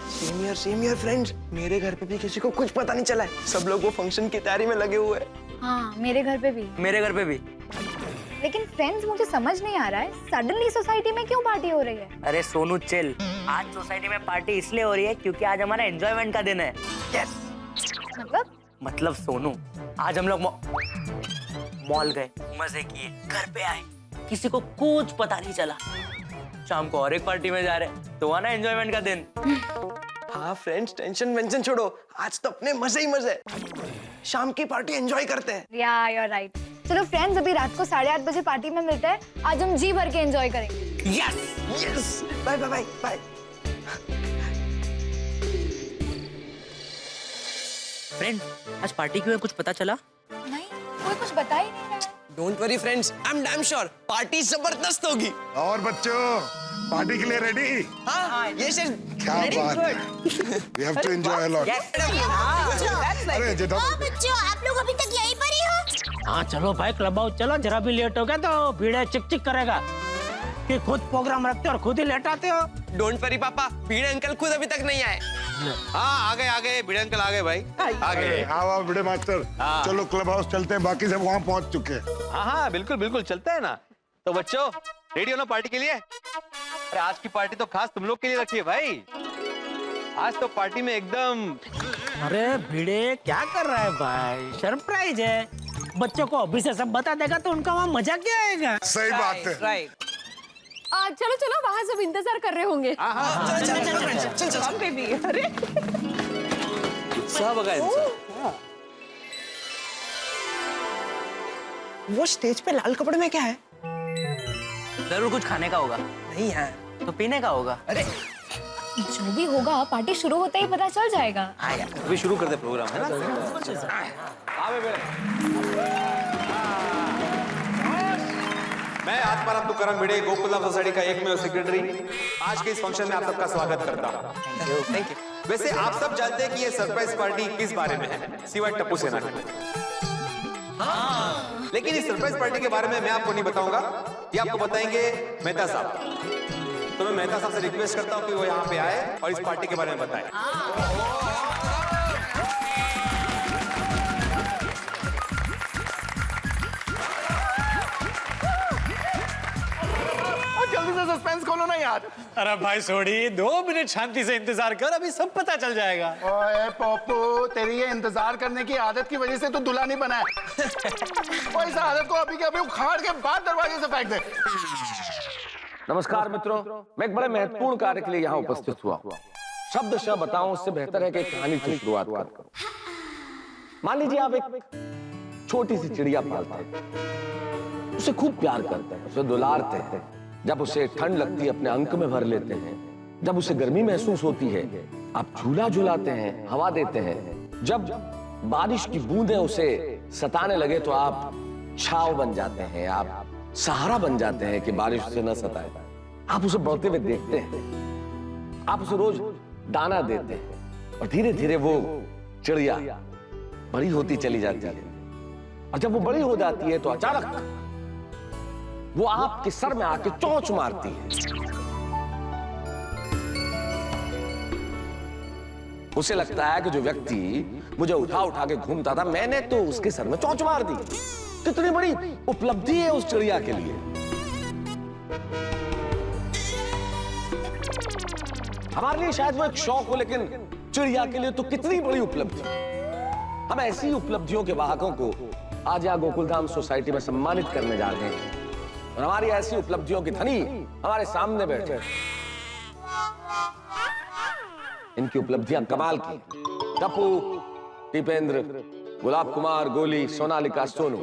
Speaker 1: सेम ईयर फ्रेंड्स, मेरे घर पे भी किसी को कुछ पता नहीं चला है, सब लोग वो फंक्शन की तैयारी में लगे हुए हैं।
Speaker 12: हाँ, मेरे घर पे भी।
Speaker 1: मेरे घर पे भी।
Speaker 12: लेकिन फ्रेंड्स, मुझे समझ नहीं आ रहा है, सडनली सोसाइटी में क्यों पार्टी हो रही है?
Speaker 1: अरे सोनू चिल, आज सोसाइटी में पार्टी इसलिए हो रही है क्योंकि आज हमारा एंजॉयमेंट का दिन है। यस। मतलब सोनू, आज हम लोग मॉल गए, मजे किए, घर पे आए, किसी को कुछ पता नहीं चला, शाम को और एक पार्टी में जा रहे, तो आना एंजॉयमेंट का दिन। हाँ फ्रेंड्स, टेंशन वेंशन छोड़ो, आज तो अपने मजे ही मजे, शाम की पार्टी एंजॉय करते हैं।
Speaker 12: या यू आर राइट। चलो फ्रेंड्स, अभी रात को 8:30 बजे पार्टी में मिलते हैं, आज हम जी भर के एंजॉय करेंगे।
Speaker 1: Yes yes, bye bye bye bye. Friend, आज पार्टी क्यों है, कुछ पता चला?
Speaker 12: नहीं, कोई कुछ बता ही नहीं रहा।
Speaker 1: Don't worry friends, I am damn sure party जबरदस्त होगी।
Speaker 7: और बच्चों, पार्टी के लिए रेडी?
Speaker 1: हाँ, ये सर
Speaker 7: क्या बात है। We have to enjoy a lot. अरे जेठा,
Speaker 10: बच्चों, आप लोग अभी तक यहीं पर ही हो?
Speaker 8: हाँ चलो भाई, क्लब हाउस चलो, जरा भी लेट हो गया तो भीड़े चिक चिक करेगा कि खुद प्रोग्राम रखते हो और खुद ही लेट आते हो।
Speaker 3: डोंट वरी पापा, भिड़े अंकल खुद अभी तक नहीं आए। हाँ आ गए भिड़े अंकल आ गए भाई, आ गए।
Speaker 7: आओ भिड़े मास्टर, चलो क्लब हाउस चलते हैं, बाकी सब वहाँ पहुँच चुके हैं।
Speaker 3: हाँ बिल्कुल बिल्कुल, चलते हैं ना। तो बच्चों, रेडी हो ना पार्टी के लिए? अरे आज की पार्टी तो खास तुम लोग के लिए रखी है भाई, आज तो पार्टी में एकदम।
Speaker 8: अरे भिड़े क्या कर रहा है भाई, सरप्राइज है, बच्चों को अभी से सब बता देगा तो उनका वहाँ मजा क्या आएगा।
Speaker 7: सही बात है।
Speaker 13: राइट।
Speaker 5: चलो चलो, वहाँ सब इंतजार कर रहे होंगे।
Speaker 13: चल बेबी, अरे
Speaker 3: उत्साह बघा इनचा।
Speaker 1: वो स्टेज पे लाल कपड़े में क्या है? जरूर कुछ खाने का होगा। नहीं है तो पीने का होगा। अरे
Speaker 12: जो भी होगा, पार्टी शुरू होते ही पता चल जाएगा।
Speaker 1: हाँ यार,
Speaker 3: अभी शुरू कर दे प्रोग्राम, है ना? मैं आत्माराम तुकाराम भिड़े, गोकुलधाम सोसाइटी का एकमेव सेक्रेटरी, आज के इस फंक्शन में आप सबका स्वागत करता हूँ।
Speaker 1: Thank you.
Speaker 3: वैसे आप सब जानते हैं कि ये सरप्राइज पार्टी किस बारे में है, सिवाय टप्पू सेना के। लेकिन इस सरप्राइज पार्टी के बारे में मैं आपको नहीं बताऊंगा, ये आपको बताएंगे मेहता साहब। तो मैं मेहता साहब से रिक्वेस्ट करता हूँ कि वो यहाँ पे आए और इस पार्टी के बारे में बताए।
Speaker 2: जल्दी से सस्पेंस खोलो ना यार।
Speaker 8: अरे भाई सोडी 2 मिनट शांति से इंतजार कर, अभी सब पता चल जाएगा।
Speaker 7: ओए पप्पू, तेरी ये इंतजार करने की आदत की वजह से तू दूल्हा नहीं बना है। और इस आदत को अभी के अभी उखाड़ के बाद दरवाजे से फेंक दे।
Speaker 9: नमस्कार मित्रों, मैं एक बड़े महत्वपूर्ण कार्य के लिए यहाँ उपस्थित हुआ हूँ। शब्दशः बताऊं उससे बेहतर है कि एक कहानी की शुरुआत करूं। मान लीजिए आप एक छोटी सी चिड़िया पालते हैं, उसे खूब प्यार करते हैं, उसे दुलारते हैं। जब उसे ठंड लगती है अपने अंक में भर लेते हैं, जब उसे गर्मी महसूस होती है आप झूला झुलाते हैं, हवा देते हैं। जब बारिश की बूंदें उसे सताने लगे तो आप छाव बन जाते हैं, आप सहारा बन जाते हैं कि बारिश उसे न सताए। आप उसे बढ़ते हुए देखते हैं, आप उसे रोज दाना देते हैं और धीरे धीरे वो चिड़िया बड़ी होती चली जाती है। और जब वो बड़ी हो जाती है तो अचानक वो आपके सर में आके चोंच मारती है। उसे लगता है कि जो व्यक्ति मुझे उठा उठा के घूमता था, मैंने तो उसके सर में चोंच मार दी। कितनी बड़ी उपलब्धि है उस चिड़िया के लिए। हमारे लिए शायद वो एक शौक हो, लेकिन चिड़िया के लिए तो कितनी बड़ी उपलब्धि। हम ऐसी उपलब्धियों के वाहकों को आज यहाँ गोकुलधाम सोसाइटी में सम्मानित करने जा रहे हैं और हमारी ऐसी उपलब्धियों की धनी हमारे सामने बैठे। इनकी उपलब्धियां कमाल की। टप्पू, टिपेंद्र, गुलाब कुमार, गोली, सोनालिका, सोनू,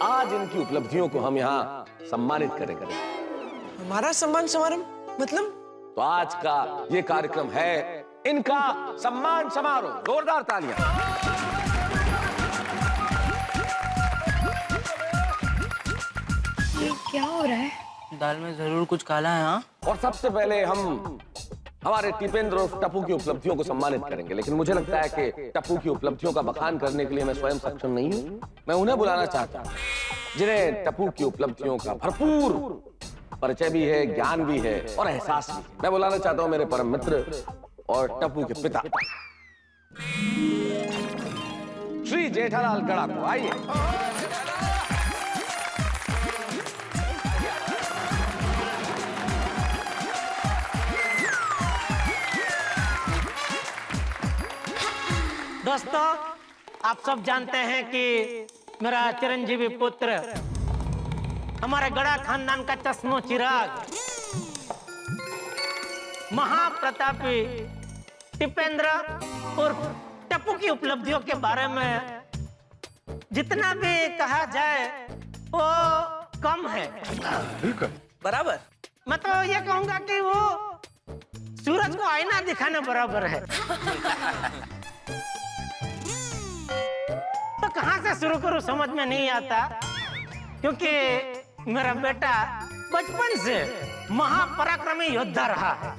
Speaker 9: आज इनकी उपलब्धियों को हम यहाँ सम्मानित करेंगे।
Speaker 13: हमारा सम्मान समारोह मतलब?
Speaker 9: तो आज का ये कार्यक्रम है इनका सम्मान समारोह। जोरदार तालियां।
Speaker 12: क्या हो रहा है?
Speaker 1: दाल में जरूर कुछ काला है। हाँ,
Speaker 9: और सबसे पहले हम हमारे टिपेंद्र और टप्पू की उपलब्धियों को सम्मानित करेंगे, लेकिन मुझे लगता है कि टप्पू की उपलब्धियों का बखान करने के लिए मैं स्वयं सक्षम नहीं हूं। मैं उन्हें बुलाना चाहता हूं जिन्हें टप्पू की उपलब्धियों का भरपूर परिचय भी है, ज्ञान भी है और एहसास भी है। मैं बुलाना चाहता हूं मेरे परम मित्र और टप्पू के पिता श्री जेठालाल गड़ा को। आइए।
Speaker 8: दोस्तों, आप सब जानते हैं कि मेरा चिरंजीवी पुत्र, हमारे गड़ा खानदान का चश्मो चिराग, महाप्रतापी टिपेंद्र और टप्पू की उपलब्धियों के बारे में जितना भी कहा जाए वो कम है। बराबर। मैं तो ये कहूंगा कि वो सूरज को आईना दिखाने बराबर है। तो कहां से शुरू करूं समझ में नहीं आता, क्योंकि मेरा बेटा बचपन से महापराक्रमी योद्धा रहा है।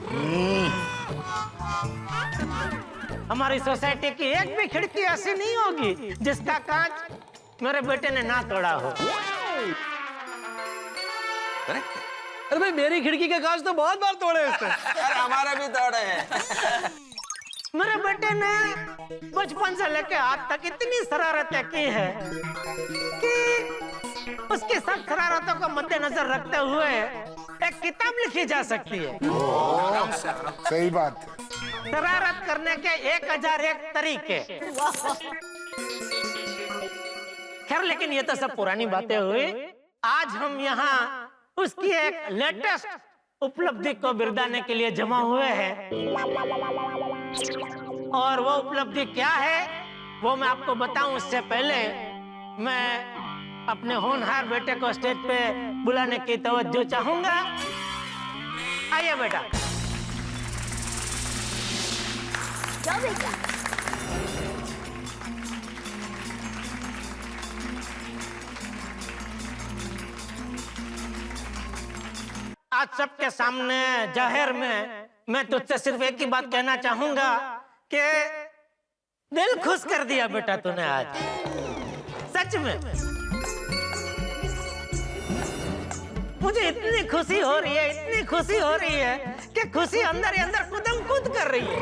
Speaker 8: हमारी सोसाइटी की एक भी खिड़की ऐसी नहीं होगी जिसका कांच मेरे बेटे ने ना तोड़ा हो।
Speaker 3: अरे भाई, मेरी खिड़की के कांच तो बहुत बार तोड़े उसने। हमारा भी तोड़े हैं।
Speaker 8: मेरे बेटे ने बचपन से लेकर आज तक इतनी शरारतें की है कि उसकी सब शरारतों को मद्देनजर रखते हुए एक किताब लिखी जा सकती है।
Speaker 7: सही बात।
Speaker 8: शरारत करने के 1001 तरीके। खैर, लेकिन ये तो सब पुरानी बातें हुई। आज हम यहाँ उसकी एक लेटेस्ट उपलब्धि को बिरदाने के लिए जमा हुए हैं, और वो उपलब्धि क्या है वो मैं आपको बताऊं उससे पहले मैं अपने होनहार बेटे को स्टेज पे बुलाने की तवज्जो चाहूंगा। आइए बेटा।
Speaker 10: जाओ बेटा।
Speaker 8: आज सबके सामने जाहिर में मैं तुझसे सिर्फ एक ही बात कहना चाहूंगा कि दिल खुश कर दिया बेटा तूने आज, सच में। मुझे इतनी खुशी हो रही है, इतनी खुशी हो रही है कि खुशी अंदर ही अंदर कूदम कूद कर रही है।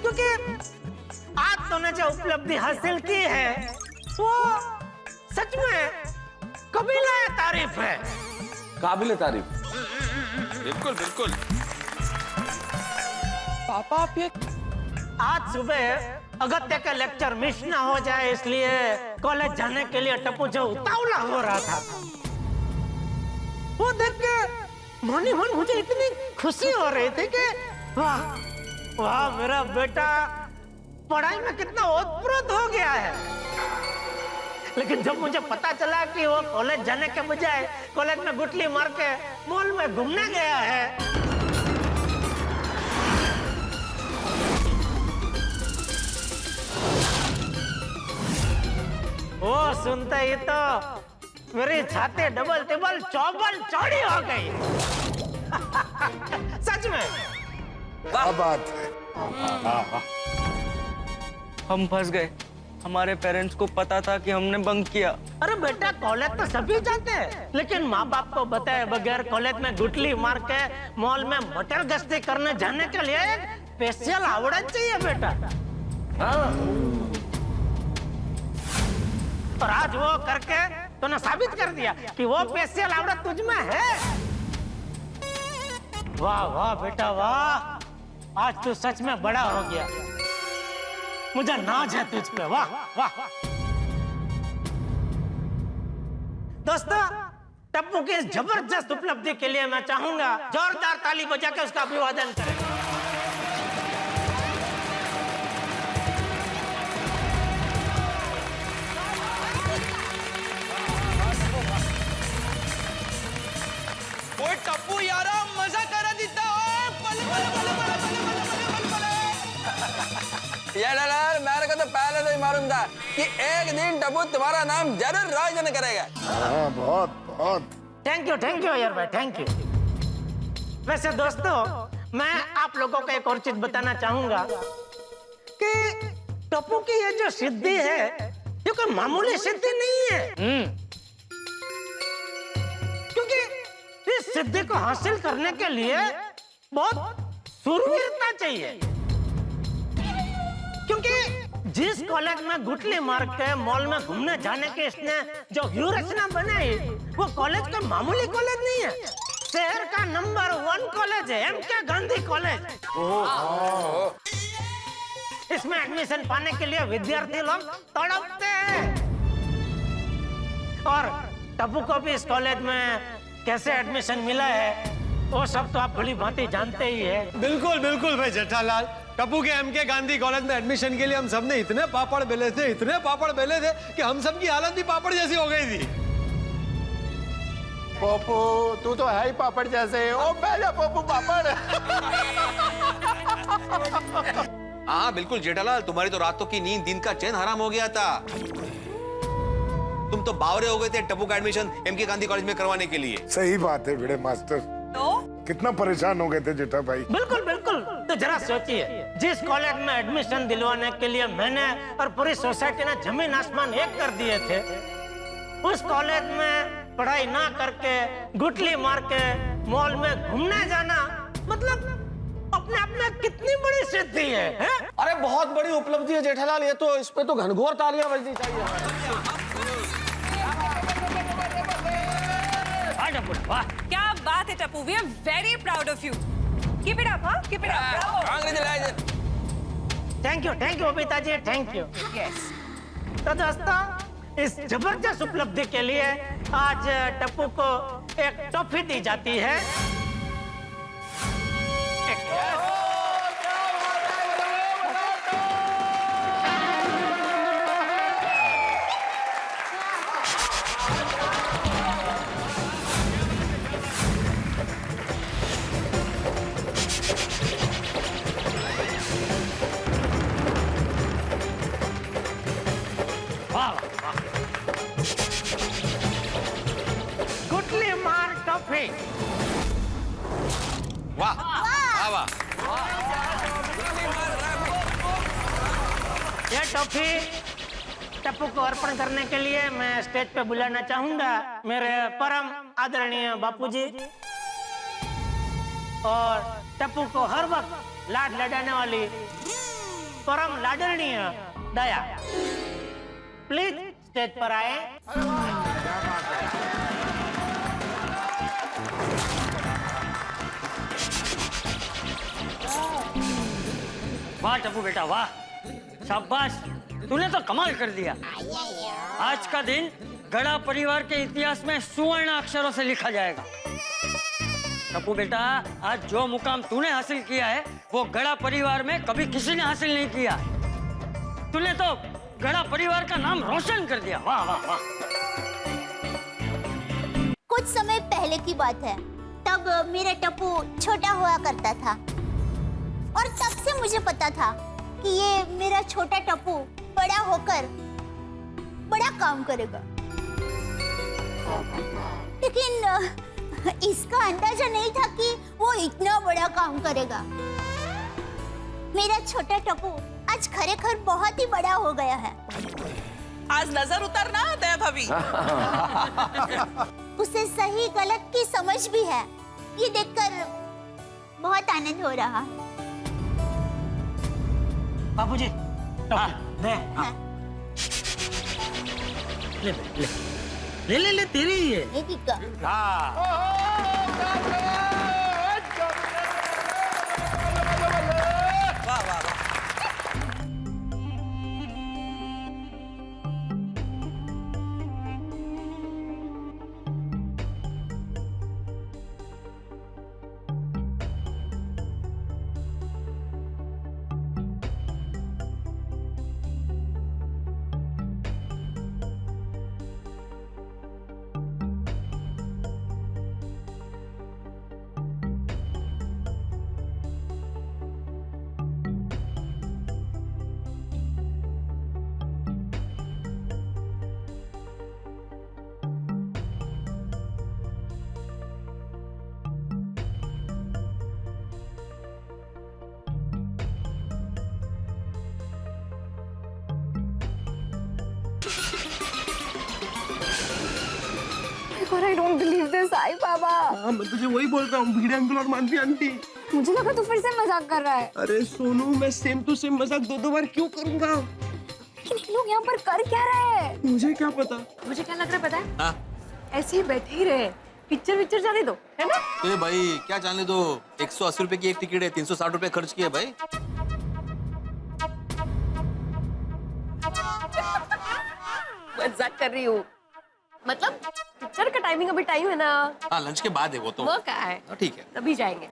Speaker 8: क्योंकि आज तूने जो उपलब्धि हासिल की है वो सच में कबीला तारीफ है।
Speaker 9: काबिल तारीफ।
Speaker 3: बिल्कुल बिल्कुल।
Speaker 8: पापा आप ये आज सुबह अगत्य का लेक्चर मिस ना हो जाए इसलिए कॉलेज जाने के लिए टप्पू जो उतावला हो रहा था, वो देख के मन ही मन मुझे इतनी खुशी हो रही थी कि वाह वाह मेरा बेटा पढ़ाई में कितना ओतप्रोत हो गया है। लेकिन जब मुझे पता चला कि वो कॉलेज जाने के बजाय कॉलेज में गुटली मार के मॉल में घूमने गया है, वो सुनते ही तो मेरी छाती डबल टिबल चौबल चौड़ी हो गई। सच में
Speaker 7: क्या बात है।
Speaker 1: हम फंस गए। हमारे पेरेंट्स को पता था कि हमने बंक किया।
Speaker 8: अरे बेटा कॉलेज तो सभी जाते हैं, लेकिन माँ बाप को बताए बगैर कॉलेज में गुटली मार के मॉल में मटर गश्ती करने जाने के लिए स्पेशल आवड़त चाहिए बेटा। और आज वो करके तूने साबित कर दिया कि वो स्पेशल आवड़त तुझ में है। वाह वाह बेटा वाह, आज तू सच में बड़ा हो गया। मुझे नाज है तुझ पे। वाह वाह। दोस्तों टप्पू की इस जबरदस्त उपलब्धि के लिए मैं चाहूंगा जोरदार ताली बजा के उसका अभिवादन करें।
Speaker 1: ओए टप्पू यारा मजा करा देता है। पले पले पले पले पले पले पले पले।
Speaker 14: ये डलर मेरे को तो पहले से ही मालूम था कि एक दिन टप्पू तुम्हारा नाम जरूर रोशन करेगा।
Speaker 7: हाँ बहुत बहुत।
Speaker 8: थैंक यू यार भाई, थैंक यू। वैसे दोस्तों मैं आप लोगों को एक और चीज बताना चाहूंगा कि टप्पू की ये जो सिद्धि है ये कोई मामूली सिद्धि नहीं है। क्योंकि इस सिद्धि को हासिल करने के लिए बहुत शूरवीरता चाहिए। क्योंकि जिस कॉलेज में गुटली मार के मॉल में घूमने जाने के इसने जो व्यूहरचना बनाई वो कॉलेज का मामूली कॉलेज नहीं है, शहर का नंबर 1 कॉलेज है, एमके गांधी कॉलेज। इसमें एडमिशन पाने के लिए विद्यार्थी लोग तड़पते हैं। और टप्पू को भी इस कॉलेज में कैसे एडमिशन मिला है वो सब तो आप भली भांति जानते ही है।
Speaker 2: बिल्कुल बिल्कुल भाई जेठालाल, टप्पू के एमके गांधी कॉलेज में एडमिशन के लिए हम सबने इतने पापड़ बेले थे, इतने पापड़ बेले थे कि हम सब की हालत भी पापड़ जैसी हो गई थी।
Speaker 7: पोपू तू तो है ही पापड़ जैसे। ओ पहले पोपू पापड़।
Speaker 3: हाँ बिल्कुल जेठालाल, तुम्हारी तो रातों की नींद दिन का चैन हराम हो गया था। तुम तो बावरे हो गए थे टप्पू का एडमिशन एमके गांधी कॉलेज में करवाने के लिए।
Speaker 7: सही बात है भिड़े मास्टर। कितना परेशान हो गए थे जेठा भाई।
Speaker 8: बिल्कुल बिल्कुल। तो जरा सोचिए, जिस कॉलेज में एडमिशन दिलवाने के लिए मैंने और पूरी सोसाइटी ने जमीन आसमान एक कर दिए थे, उस कॉलेज में पढ़ाई ना करके गुटली मार के मॉल में घूमने जाना मतलब अपने आप में कितनी बड़ी सिद्धि है?
Speaker 9: अरे बहुत बड़ी उपलब्धि है जेठालाल, ये तो इस पे तो घनघोर तालियां बजनी चाहिए।
Speaker 11: क्या बात है Tappu, we are very proud of you. Keep it up, हाँ keep it up.
Speaker 8: Thank you Babita ji, thank you.
Speaker 11: Yes.
Speaker 8: तो दोस्तों इस जबरदस्त उपलब्धि के लिए आज टप्पू को एक टॉफी दी जाती है। गुटली मार टॉफी।
Speaker 3: वाह वाह वाह।
Speaker 8: ये टॉफी टप्पू को अर्पण करने के लिए मैं स्टेज पे बुलाना चाहूंगा मेरे परम आदरणीय बापूजी और टप्पू को हर वक्त लाड लडाने वाली परम लाडरणीय दया। प्लीज स्टेज पर आए।
Speaker 1: वाह टप्पू बेटा वाह, शाबाश, तूने तो कमाल कर दिया। आज का दिन गड़ा परिवार के इतिहास में सुवर्ण अक्षरों से लिखा जाएगा। टप्पू बेटा, आज जो मुकाम तूने हासिल किया है वो गड़ा परिवार में कभी किसी ने हासिल नहीं किया। तूने तो गड़ा परिवार का नाम रोशन कर दिया। वाह वाह वाह।
Speaker 10: कुछ समय पहले की बात है, तब मेरा टप्पू छोटा हुआ करता था और तब से मुझे पता था कि ये मेरा छोटा टप्पू बड़ा होकर बड़ा काम करेगा, लेकिन इसका अंदाजा नहीं था कि वो इतना बड़ा काम करेगा। मेरा छोटा टप्पू आज खरेखर बहुत ही बड़ा हो गया है।
Speaker 13: आज नजर उतरना दया भाभी।
Speaker 10: उसे सही गलत की समझ भी है, ये देखकर बहुत आनंद हो रहा।
Speaker 8: बापूजी ले ले ले ले तेरी ही है।
Speaker 10: ये ठीक है।
Speaker 14: वाह वाह वाह।
Speaker 12: I don't believe this, Sai Baba.
Speaker 2: हाँ, मैं तुझे वही बोल रहा हूँ, भिड़े अंकल और मानसी आंटी।
Speaker 12: मुझे लगा तू फिर से मजाक कर रहा है।
Speaker 2: अरे सोनू, मैं सेम टू सेम मजाक दो बार क्यों करूंगा?
Speaker 12: लेकिन ये लोग यहाँ पर कर क्या रहे हैं?
Speaker 2: मुझे क्या पता।
Speaker 5: मुझे क्या लग रहा है पता है?
Speaker 14: हाँ?
Speaker 5: ऐसे ही बैठे ही रहे, पिक्चर जाने दो, है ना?
Speaker 14: ए भाई क्या जाने दो, 180 रुपए की एक टिकट है, 360 रुपए खर्च किए भाई।
Speaker 5: मजाक कर रही हूँ, मतलब पिक्चर का टाइमिंग अभी टाइम है ना।
Speaker 14: हाँ लंच के बाद है वो तो।
Speaker 5: वो क्या है?
Speaker 14: ठीक है
Speaker 5: तभी जाएंगे।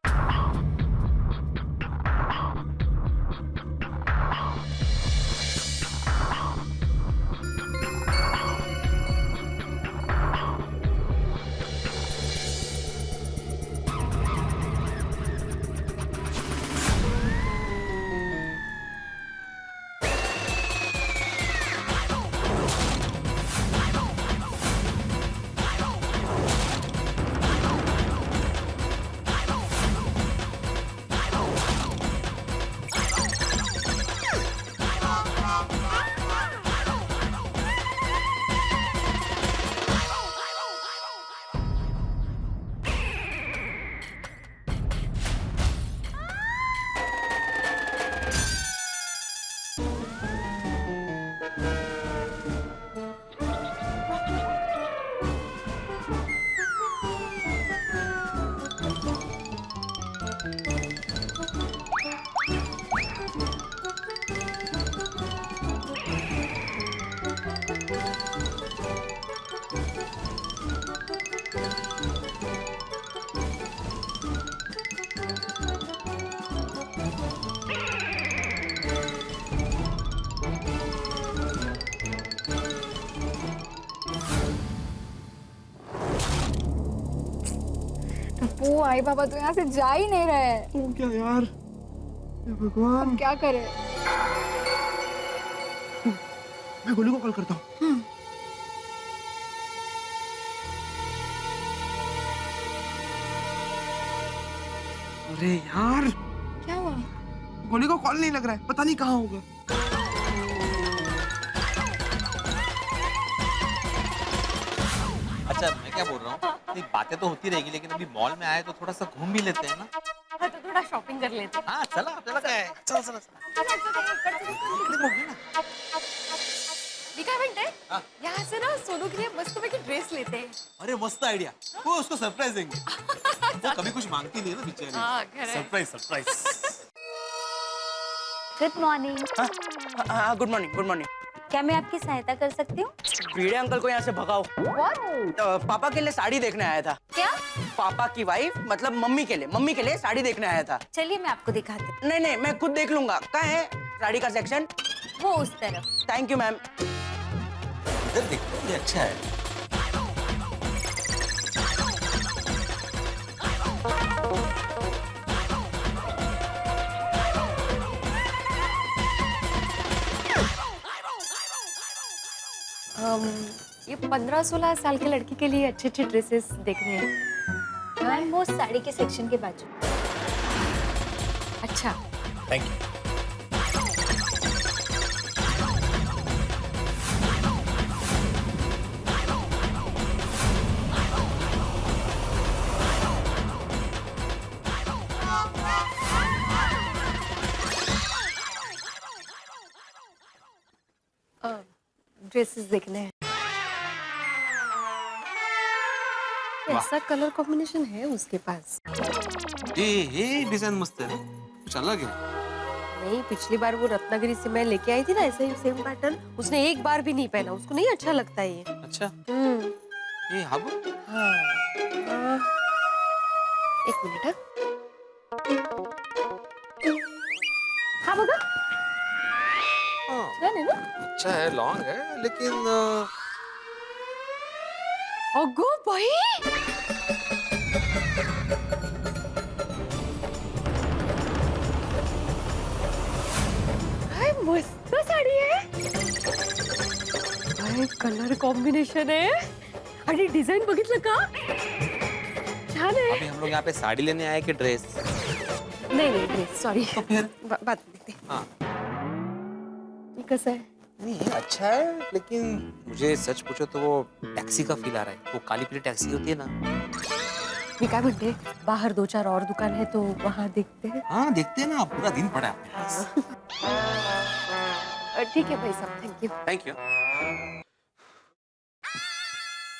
Speaker 12: वो आई बाबा तो यहाँ से जा ही नहीं रहे।
Speaker 2: तो क्या यार, हे भगवान,
Speaker 12: हम क्या करें?
Speaker 2: मैं गोलू को कॉल करता हूँ। अरे यार,
Speaker 12: क्या हुआ?
Speaker 2: गोली को कॉल नहीं लग रहा है, पता नहीं कहाँ होगा।
Speaker 3: अच्छा मैं क्या बोल रहा हूँ, नहीं बातें तो होती रहेगी लेकिन अभी मॉल में आए तो थोड़ा सा घूम भी लेते हैं ना।
Speaker 5: हाँ, तो थोड़ा शॉपिंग कर लेते
Speaker 3: हाँ चला आपल्याला काय, चला चला चला इकडे बघू ना.
Speaker 5: मी काय म्हणते यहाँ से ना सोनू के लिए मस्त पैकी ड्रेस लेते हैं.
Speaker 3: अरे मस्त आइडिया, वो उसको सरप्राइज देंगे. वो कभी कुछ मांगती नहीं है ना बेचारी.
Speaker 5: हाँ, खरं है.
Speaker 3: Surprise surprise.
Speaker 12: Good morning.
Speaker 1: हाँ गुड मॉर्निंग गुड मॉर्निंग.
Speaker 12: क्या मैं आपकी सहायता कर सकती हूँ?
Speaker 1: भिड़े अंकल को यहाँ से भगाओ.
Speaker 12: What?
Speaker 1: पापा के लिए साड़ी देखने आया था.
Speaker 12: क्या?
Speaker 1: पापा की वाइफ मतलब मम्मी के लिए साड़ी देखने आया था.
Speaker 12: चलिए मैं आपको दिखाती हूँ।
Speaker 1: नहीं नहीं मैं खुद देख लूंगा. कहाँ है साड़ी का सेक्शन?
Speaker 12: वो उस तरफ।
Speaker 1: Thank you ma'am.
Speaker 3: इधर देखो ये अच्छा है.
Speaker 5: ये 15-16 साल के लड़की के लिए अच्छे अच्छे ड्रेसेस देखने हैं.
Speaker 12: मैम वो साड़ी के सेक्शन के बाजू।
Speaker 5: अच्छा.
Speaker 3: Thank you.
Speaker 5: ड्रेसेस देखने हैं. ऐसा कलर कॉम्बिनेशन है उसके पास.
Speaker 3: ये डिजाइन मस्त है ना, कुछ अलग है.
Speaker 5: नहीं, पिछली बार वो रत्नागिरी से मैं लेके आई थी ना ऐसे ही सेम पैटर्न, उसने एक बार भी नहीं पहना. उसको नहीं अच्छा लगता ये.
Speaker 3: अच्छा ये हाँ बोल.
Speaker 5: हाँ. एक मिनिट. हाँ बघा. छान आहे ना.
Speaker 3: अच्छा है, लॉन्ग है लेकिन
Speaker 5: अगो बाई. काय मस्त साडी आहे. काय कलर कॉम्बिनेशन आहे आणि डिझाईन बघितलं का. छान आहे.
Speaker 3: अभी हम लोग यहाँ पे साड़ी लेने आए कि ड्रेस?
Speaker 5: नहीं नहीं ड्रेस सॉरी.
Speaker 3: तो फिर
Speaker 5: बात देखते.
Speaker 3: हाँ
Speaker 5: ये कसं आहे.
Speaker 3: नहीं ये अच्छा है लेकिन मुझे सच पूछो तो वो टैक्सी का फील आ रहा है. वो काली पीली टैक्सी होती है ना.
Speaker 5: मी काय म्हणते बाहर 2-4 और दुकान है तो वहाँ देखते हैं.
Speaker 3: हाँ देखते हैं ना, पूरा दिन पड़ा है अपने पास.
Speaker 5: ठीक है भाई साहब. Thank you.
Speaker 3: Thank you.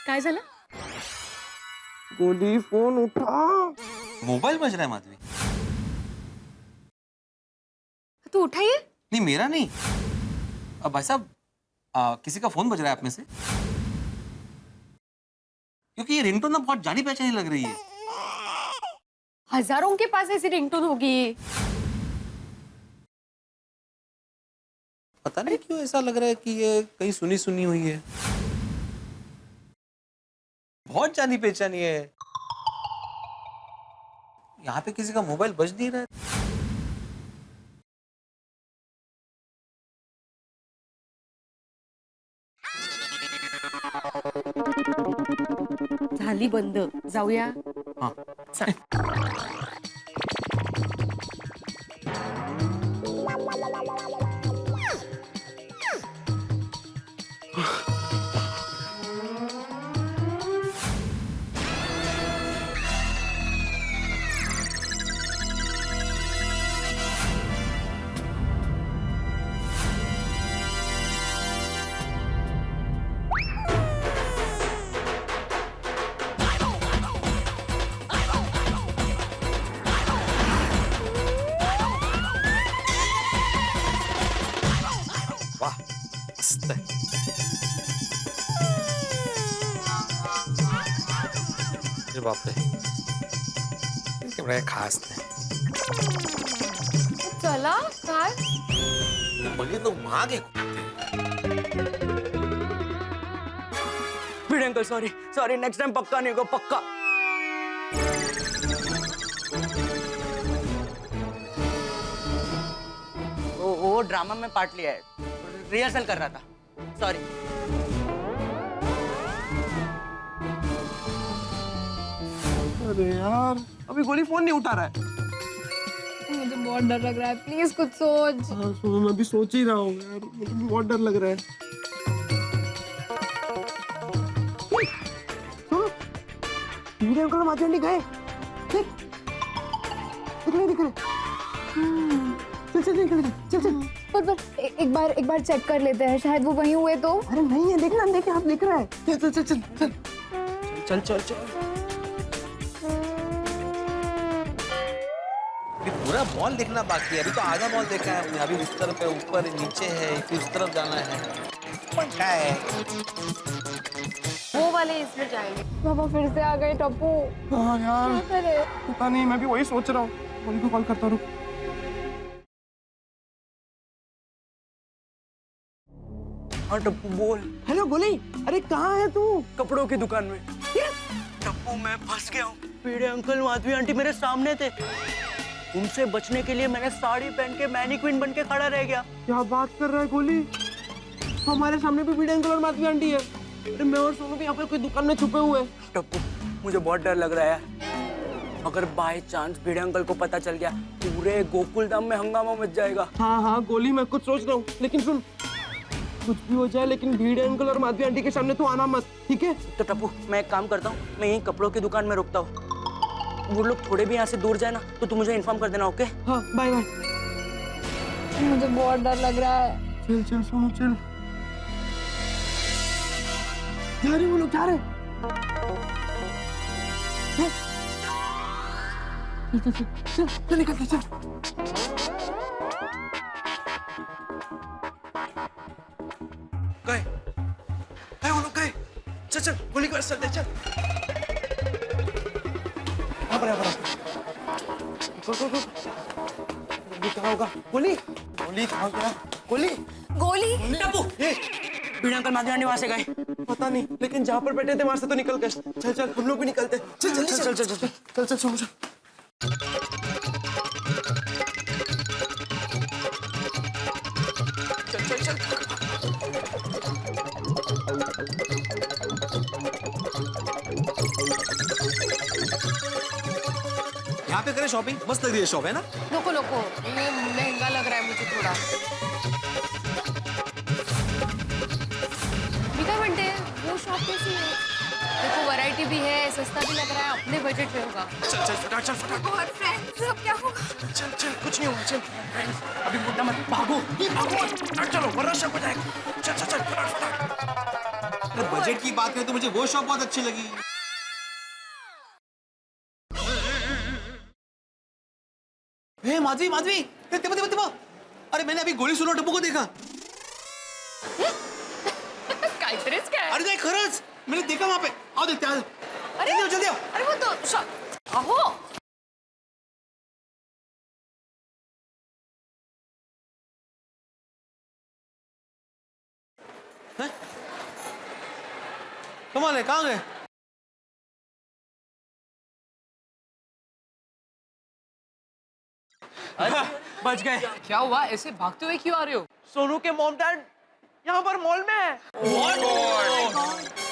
Speaker 5: काय झालं.
Speaker 1: गोली फोन उठा.
Speaker 3: मोबाइल बज रहा है माधवी.
Speaker 5: तू उठाइए.
Speaker 3: नहीं मेरा नहीं. अब भाई साहब किसी का फोन बज रहा है आप में से, क्योंकि ये रिंगटोन ना बहुत जानी पहचानी लग रही है.
Speaker 5: हजारों के पास ऐसी रिंगटोन होगी.
Speaker 3: पता नहीं क्यों ऐसा लग रहा है कि ये कहीं सुनी सुनी हुई है. बहुत जानी पहचानी है. यहाँ पे किसी का मोबाइल बज नहीं रहा है.
Speaker 5: झाली बंद. जाऊया.
Speaker 3: हाँ.
Speaker 5: चल.
Speaker 3: वाह मस्त है. अरे बाप रे, एवढं खास नाही.
Speaker 5: चला. काय.
Speaker 3: बघितलं महाग आहे खूप ते.
Speaker 1: Bhide uncle sorry sorry. Next time पक्का नहीं होगा पक्का. वो ड्रामा में पार्ट लिया है. रिहर्सल कर रहा था. सॉरी.
Speaker 2: अरे यार अभी गोली फोन नहीं उठा रहा है.
Speaker 12: मुझे बहुत डर लग रहा है. प्लीज कुछ सोच.
Speaker 2: हाँ सुनो मैं भी सोच ही रहा हूँ यार, मुझे भी बहुत डर लग रहा है.
Speaker 1: भिड़े अंकल और माधवी आंटी गए। दिख रहे। चल निकल चल।
Speaker 12: पर एक बार चेक कर लेते हैं, शायद वो वहीं हुए तो।
Speaker 1: अरे नहीं है, देखना देखे आप दिख रहा है। चल।
Speaker 3: अभी पूरा मॉल देखना बाकी है। अभी तो आधा मॉल देखा है हमने। अभी उस तरफ है, ऊपर नीचे है, फिर उस तरफ जाना है। पर क्या है?
Speaker 5: वो वाले इसमें जाएंगे।
Speaker 12: पापा फिर से आ गए टप्पू।
Speaker 1: हाँ यार,
Speaker 12: क्या करे?
Speaker 1: पता नहीं, मैं भी वही सोच रहा हूँ। गोली को कॉल करता हूँ। हाँ टप्पू बोल। हेलो गोली, अरे कहाँ है तू? कपड़ों की दुकान में। टप्पू मैं फंस गया हूँ। भिड़े अंकल माधवी आंटी मेरे सामने थे। उनसे बचने के लिए मैंने साड़ी पहन के मैनीक्वीन बन के खड़ा रह गया। क्या बात कर रहा है गोली? हमारे सामने भी भिड़े अंकल और माधवी आंटी है। अरे मैं और सोनू भी यहाँ पर कोई दुकान में छुपे हुए हैं। टप्पू मुझे बहुत डर लग रहा है। अगर बाय चांस भिड़े अंकल को पता चल गया, पूरे गोकुल धाम में हंगामा मच जाएगा। हाँ गोली, मैं कुछ सोच रहा हूँ, लेकिन सुन, कुछ भी हो जाए लेकिन भिड़े अंकल और माधवी आंटी के सामने तू आना मत, ठीक है? तो टप्पू मैं एक काम करता हूँ, मैं यहीं कपड़ों की दुकान में रुकता हूँ। वो लोग थोड़े भी यहाँ से दूर जाए ना तो तू मुझे इन्फॉर्म कर देना, ओके? हाँ बाय।
Speaker 12: मुझे बहुत डर लग रहा है।
Speaker 1: चल सोनू चल। जा रहे वो लोग, जा रहे। चल निकलते चल। गए वो लोग गए। चल गोली को चलते चल। गोली कहाँ होगा? गोली कहाँ गया? गोली टप्पू, भिड़े अंकल माधवी आंटी वहां से गए। पता नहीं, लेकिन जहाँ पर बैठे थे वहां से तो निकल गए। चल हम लोग भी निकलते। चल सोनू चल।
Speaker 3: यहाँ पे करें शॉपिंग? मस्त लग रही है शॉप, है ना?
Speaker 5: लोको ये महंगा लग रहा है मुझे थोड़ा। मी काय म्हणते, वो शॉप कैसी है? देखो वैरायटी भी है, सस्ता भी लग रहा है, अपने बजट में होगा।
Speaker 1: चल फटाफट।
Speaker 5: और फ्रेंड्स अब क्या होगा?
Speaker 1: चल कुछ नहीं होगा। चल अभी मुद्दा मत भागो। चलो वरना शक हो जाएगा। चल फटाफट।
Speaker 3: बजट की बात करें तो मुझे वो शॉप बहुत अच्छी लगी। माधवी तेव्हा अरे मैंने अभी गोली सुनो टप्पू को देखा।
Speaker 5: काहीतरीच काय?
Speaker 3: अरे नहीं खरंच, मैंने देखा वहां पे। आओ देखते हैं।
Speaker 5: अरे
Speaker 3: जल्दी आओ।
Speaker 5: अरे वो तो अहो
Speaker 3: कमाल है, कहाँ गए?
Speaker 1: बच गए।
Speaker 5: क्या हुआ? ऐसे भागते हुए क्यों आ रहे हो?
Speaker 1: सोनू के मॉम डैड यहाँ पर मॉल में है।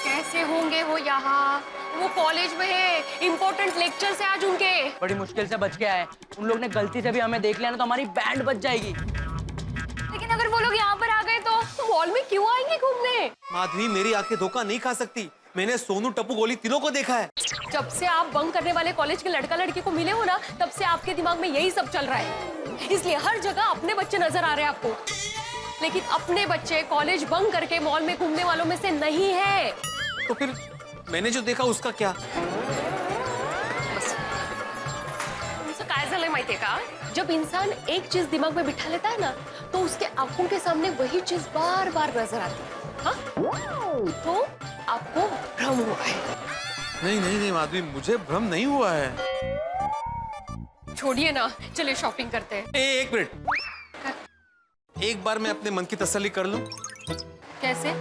Speaker 5: कैसे होंगे वो यहाँ? वो कॉलेज में है, इम्पोर्टेंट लेक्चर से आज उनके।
Speaker 1: बड़ी मुश्किल से बच के आए। उन लोग ने गलती से भी हमें देख लिया ना तो हमारी बैंड बच जाएगी।
Speaker 5: लेकिन अगर वो लोग यहाँ पर आ गए तो मॉल में क्यों आएंगे घूमने?
Speaker 3: माधवी मेरी आंखें धोखा नहीं खा सकती। मैंने सोनू टप्पू गोली तीनों को देखा है।
Speaker 5: जब से आप बंक करने वाले कॉलेज के लड़का लड़की को मिले हो ना, तब से आपके दिमाग में यही सब चल रहा है। इसलिए हर जगह अपने बच्चे नजर आ रहे हैं आपको, लेकिन अपने बच्चे कॉलेज बंक करके मॉल में घूमने वालों में से नहीं है।
Speaker 3: तो फिर मैंने जो देखा उसका क्या?
Speaker 5: तुमचं काय झालंय माहितीये का? जब इंसान एक चीज दिमाग में बिठा लेता है ना, तो उसके आंखों के सामने वही चीज बार बार नजर आती है। हाँ? तो आपको भ्रम हुआ है।
Speaker 3: नहीं माधवी, मुझे भ्रम नहीं हुआ है।
Speaker 5: छोड़िए ना, चलिए शॉपिंग करते हैं।
Speaker 3: एक मिनट, एक बार मैं अपने मन की तसल्ली कर लूं।
Speaker 5: कैसे?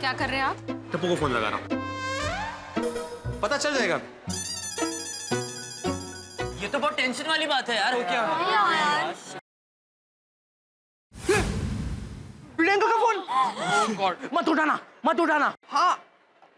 Speaker 5: क्या कर रहे हैं आप?
Speaker 3: टप्पू को फोन लगा रहा हूं, पता चल जाएगा।
Speaker 1: ये तो बहुत टेंशन वाली बात है यार। वो क्या? प्रियंका का फोन। Oh God. मत उठाना। हाँ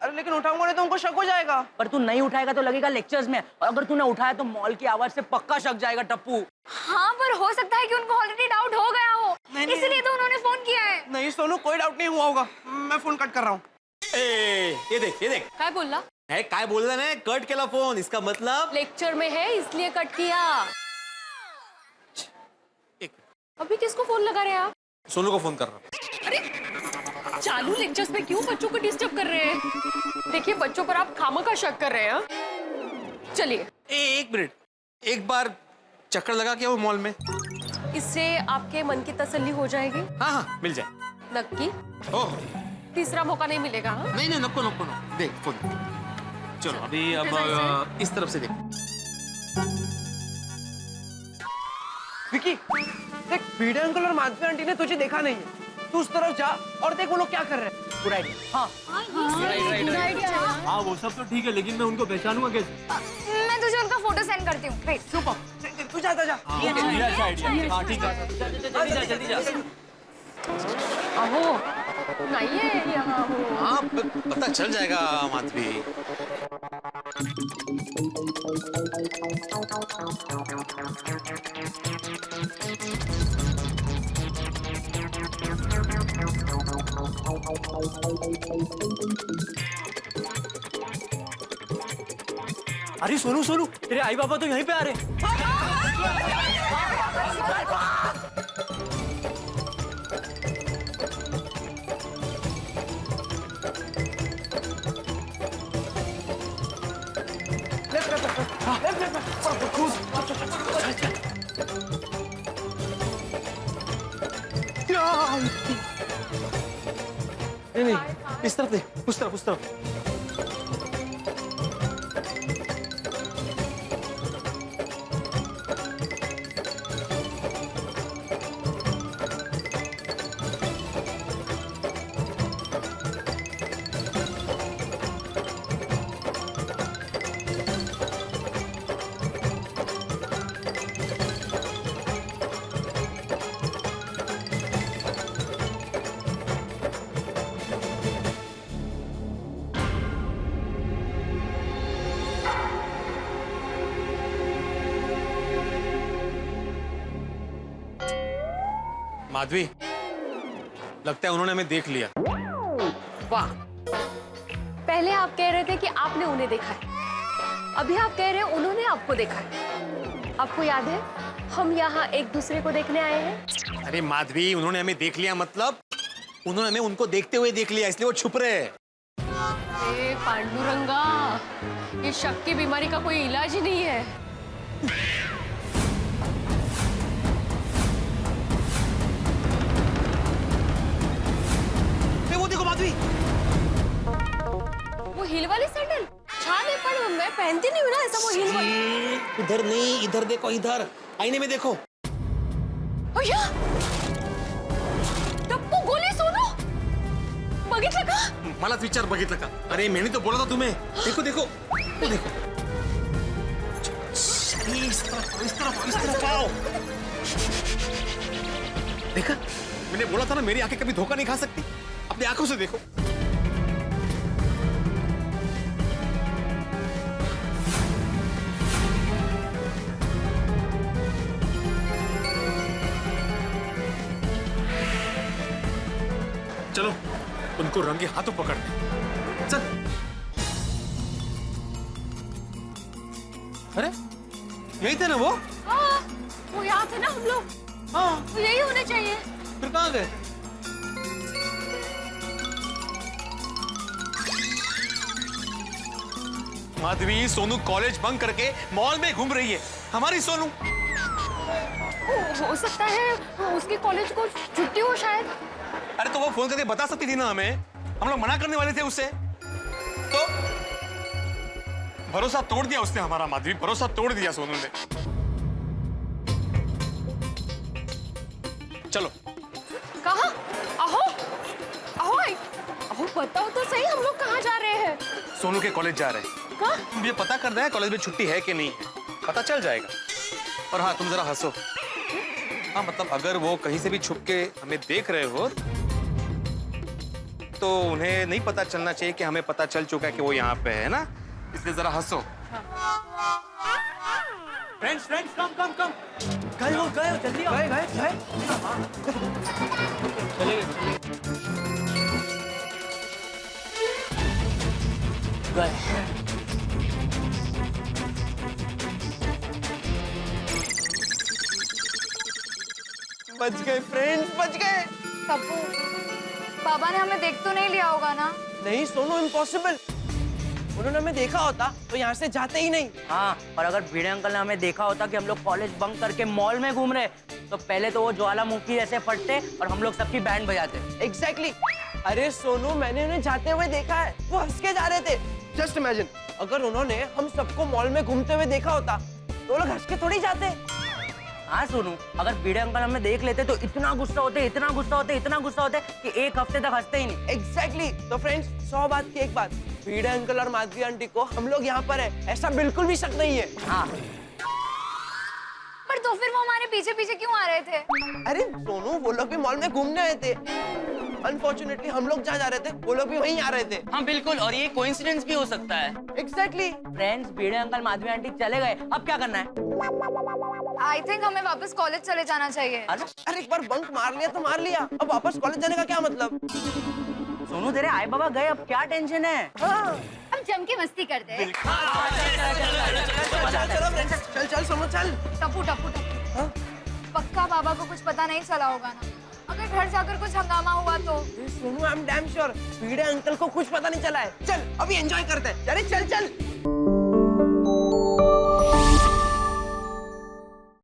Speaker 1: अरे लेकिन उठाऊंगा नहीं तो उनको शक हो जाएगा। पर तू नहीं उठाएगा तो लगेगा लेक्चर्स में, और अगर तूने उठाया तो मॉल की आवाज से पक्का शक जाएगा टप्पू।
Speaker 12: हाँ पर हो सकता है कि उनको ऑलरेडी डाउट हो गया हो, इसलिए तो उन्होंने फोन किया है।
Speaker 1: नहीं सोनू, कोई डाउट नहीं हुआ होगा। मैं फोन कट कर रहा हूँ।
Speaker 3: ये देख
Speaker 5: क्या बोल रहा?
Speaker 3: है काय बोलला नाही कट केला फोन इसका मतलब
Speaker 5: लेक्चर में है इसलिए कट किया। अभी किसको फोन लगा रहे हैं आप?
Speaker 3: सोनू को फोन कर रहा
Speaker 5: अरे चालू लेक्चर्स में क्यों बच्चों को डिस्टर्ब कर रहे हैं? देखिए बच्चों पर आप खामखा शक कर रहे हैं। चलिए
Speaker 3: एक मिनट, एक बार चक्कर लगा क्या वो मॉल में?
Speaker 5: इससे आपके मन की तसल्ली हो जाएगी।
Speaker 3: हाँ हाँ मिल जाए।
Speaker 5: नक्की?
Speaker 3: ओह
Speaker 5: तीसरा मौका नहीं मिलेगा। हाँ?
Speaker 3: नहीं नहीं नको नको नको देख फोन। चलो अभी अब इस तरफ से देख।
Speaker 1: विकी देख, भिड़े अंकल और माधवी आंटी ने तुझे देखा नहीं है। तू उस तरफ जा और देख वो लोग क्या कर रहे हैं। Good idea. हाँ
Speaker 2: हाँ वो सब तो ठीक है, लेकिन मैं उनको पहचानूंगा कैसे?
Speaker 12: मैं तुझे उनका फोटो सेंड करती हूँ। वेट।
Speaker 1: सुपर, तू जा जा।
Speaker 2: हाँ ठीक है।
Speaker 1: जल्दी जा।
Speaker 5: अहो नहीं है यहाँ हो।
Speaker 3: हाँ पता चल जाएगा माधवी।
Speaker 1: अरे सोनू सोनू, तेरे आई बाबा तो यहीं पे आ रहे हैं।
Speaker 3: नहीं इस तरफ दे, उस तरफ। माधवी, लगता है उन्होंने हमें देख लिया।
Speaker 5: वाह, पहले आप कह रहे थे कि आपने उन्हें देखा है, अभी आप कह रहे हैं उन्होंने आपको देखा है। आपको याद है हम यहाँ एक दूसरे को देखने आए हैं?
Speaker 3: अरे माधवी, उन्होंने हमें देख लिया मतलब उन्होंने हमें उनको देखते हुए देख लिया, इसलिए वो छुप रहे हैं।
Speaker 5: ए पांडुरंगा, ये शक की बीमारी का कोई इलाज ही नहीं है।
Speaker 3: वो देखो माधवी,
Speaker 5: वो हील वाली सैंडल छा नहीं पड़, मैं पहनती नहीं हूँ ना ऐसा वो हील वाली।
Speaker 3: उधर नहीं, इधर देखो, इधर आईने में देखो।
Speaker 5: अय्या! टप्पू गोली सोनू, बघितलं का?
Speaker 3: मलाच विचार बघितलं का? अरे मैंने तो बोला था तुम्हें। देखो देखो, वो देखो। इस तरफ आओ। देखा, मैंने बोला था ना मेरी आंखें कभी धोखा नहीं खा सकती। अपनी आंखों से देखो। चलो उनको रंगे हाथों पकड़ते। चल। अरे यही थे ना वो?
Speaker 5: हाँ, वो यहाँ थे ना हम लोग।
Speaker 3: हाँ,
Speaker 5: तो यही होने चाहिए।
Speaker 3: फिर कहाँ गए? माधवी, सोनू कॉलेज बंक करके मॉल में घूम रही है। हमारी सोनू।
Speaker 5: हो सकता है उसके कॉलेज को छुट्टी हो शायद।
Speaker 3: अरे तो वो फोन करके बता सकती थी ना हमें, हम लोग मना करने वाले थे उससे। तो भरोसा तोड़ दिया उसने हमारा। माधवी, भरोसा तोड़ दिया सोनू ने। चलो।
Speaker 5: कहाँ? अहो अहो अहो बताओ तो सही, हम लोग कहाँ जा रहे हैं?
Speaker 3: सोनू के कॉलेज जा रहे हैं।
Speaker 5: कहाँ?
Speaker 3: मुझे पता करना है कॉलेज में छुट्टी है कि नहीं है, पता चल जाएगा। और हाँ, तुम जरा हंसो। हाँ मतलब अगर वो कहीं से भी छुप के हमें देख रहे हो तो उन्हें नहीं पता चलना चाहिए कि हमें पता चल चुका है कि वो यहाँ पे है ना, इसलिए जरा हंसो।
Speaker 1: फ्रेंड्स कम गए हो जल्दी आओ। गए बच गए फ्रेंड्स, बच गए।
Speaker 12: टप्पू, बाबा ने हमें देख तो नहीं लिया होगा ना?
Speaker 1: नहीं सोनू, इम्पॉसिबल। उन्होंने हमें देखा होता तो यहाँ से जाते ही नहीं। हाँ, और अगर भिड़े अंकल ने हमें देखा होता कि हम लोग कॉलेज बंक करके मॉल में घूम रहे, तो पहले तो वो ज्वालामुखी ऐसे फटते और हम लोग सबकी बैंड बजाते। एग्जैक्टली। अरे सोनू, मैंने उन्हें जाते हुए देखा है, वो हंस के जा रहे थे। जस्ट इमेजिन, अगर उन्होंने हम सबको मॉल में घूमते हुए देखा होता तो वो लोग हंस के थोड़ी जाते। हाँ सोनू, अगर भिड़े अंकल हमें देख लेते तो इतना गुस्सा होते, इतना गुस्सा होते, इतना गुस्सा होते कि एक हफ्ते तक हंसते ही नहीं। एग्जैक्टली। तो फ्रेंड्स, 100 बात की एक बात, भिड़े अंकल और माधवी आंटी को हम लोग यहाँ पर है ऐसा बिल्कुल भी शक नहीं है। हाँ।
Speaker 12: पर तो फिर वो हमारे पीछे पीछे क्यों आ रहे थे?
Speaker 1: अरे सोनू, वो लोग भी मॉल में घूमने आए थे। अनफॉर्चुनेटली हम लोग जहाँ जा रहे थे वो लोग भी वहीं आ रहे थे। हाँ बिल्कुल, और ये कोइंसिडेंस भी हो सकता है। एग्जैक्टली। फ्रेंड्स, भिड़े अंकल माधवी आंटी चले गए, अब क्या करना है?
Speaker 12: आई थिंक हमें वापस कॉलेज चले जाना चाहिए।
Speaker 1: अरे एक बार बंक मार लिया तो मार लिया, अब वापस कॉलेज जाने का क्या मतलब? सोनू, तेरे आए बाबा गए, अब क्या टेंशन है?
Speaker 12: हम जम के मस्ती करते हैं।
Speaker 1: चलो फ्रेंड्स, चल चल सोनू चल।
Speaker 12: टप्पू टप्पू टप्पू, पक्का बाबा को कुछ पता नहीं चला होगा ना? अगर घर जाकर कुछ हंगामा हुआ तो?
Speaker 1: Sonu, I am damn sure Bhide uncle को कुछ पता नहीं चला है। चल अभी एंजॉय करते हैं। अरे चल चल।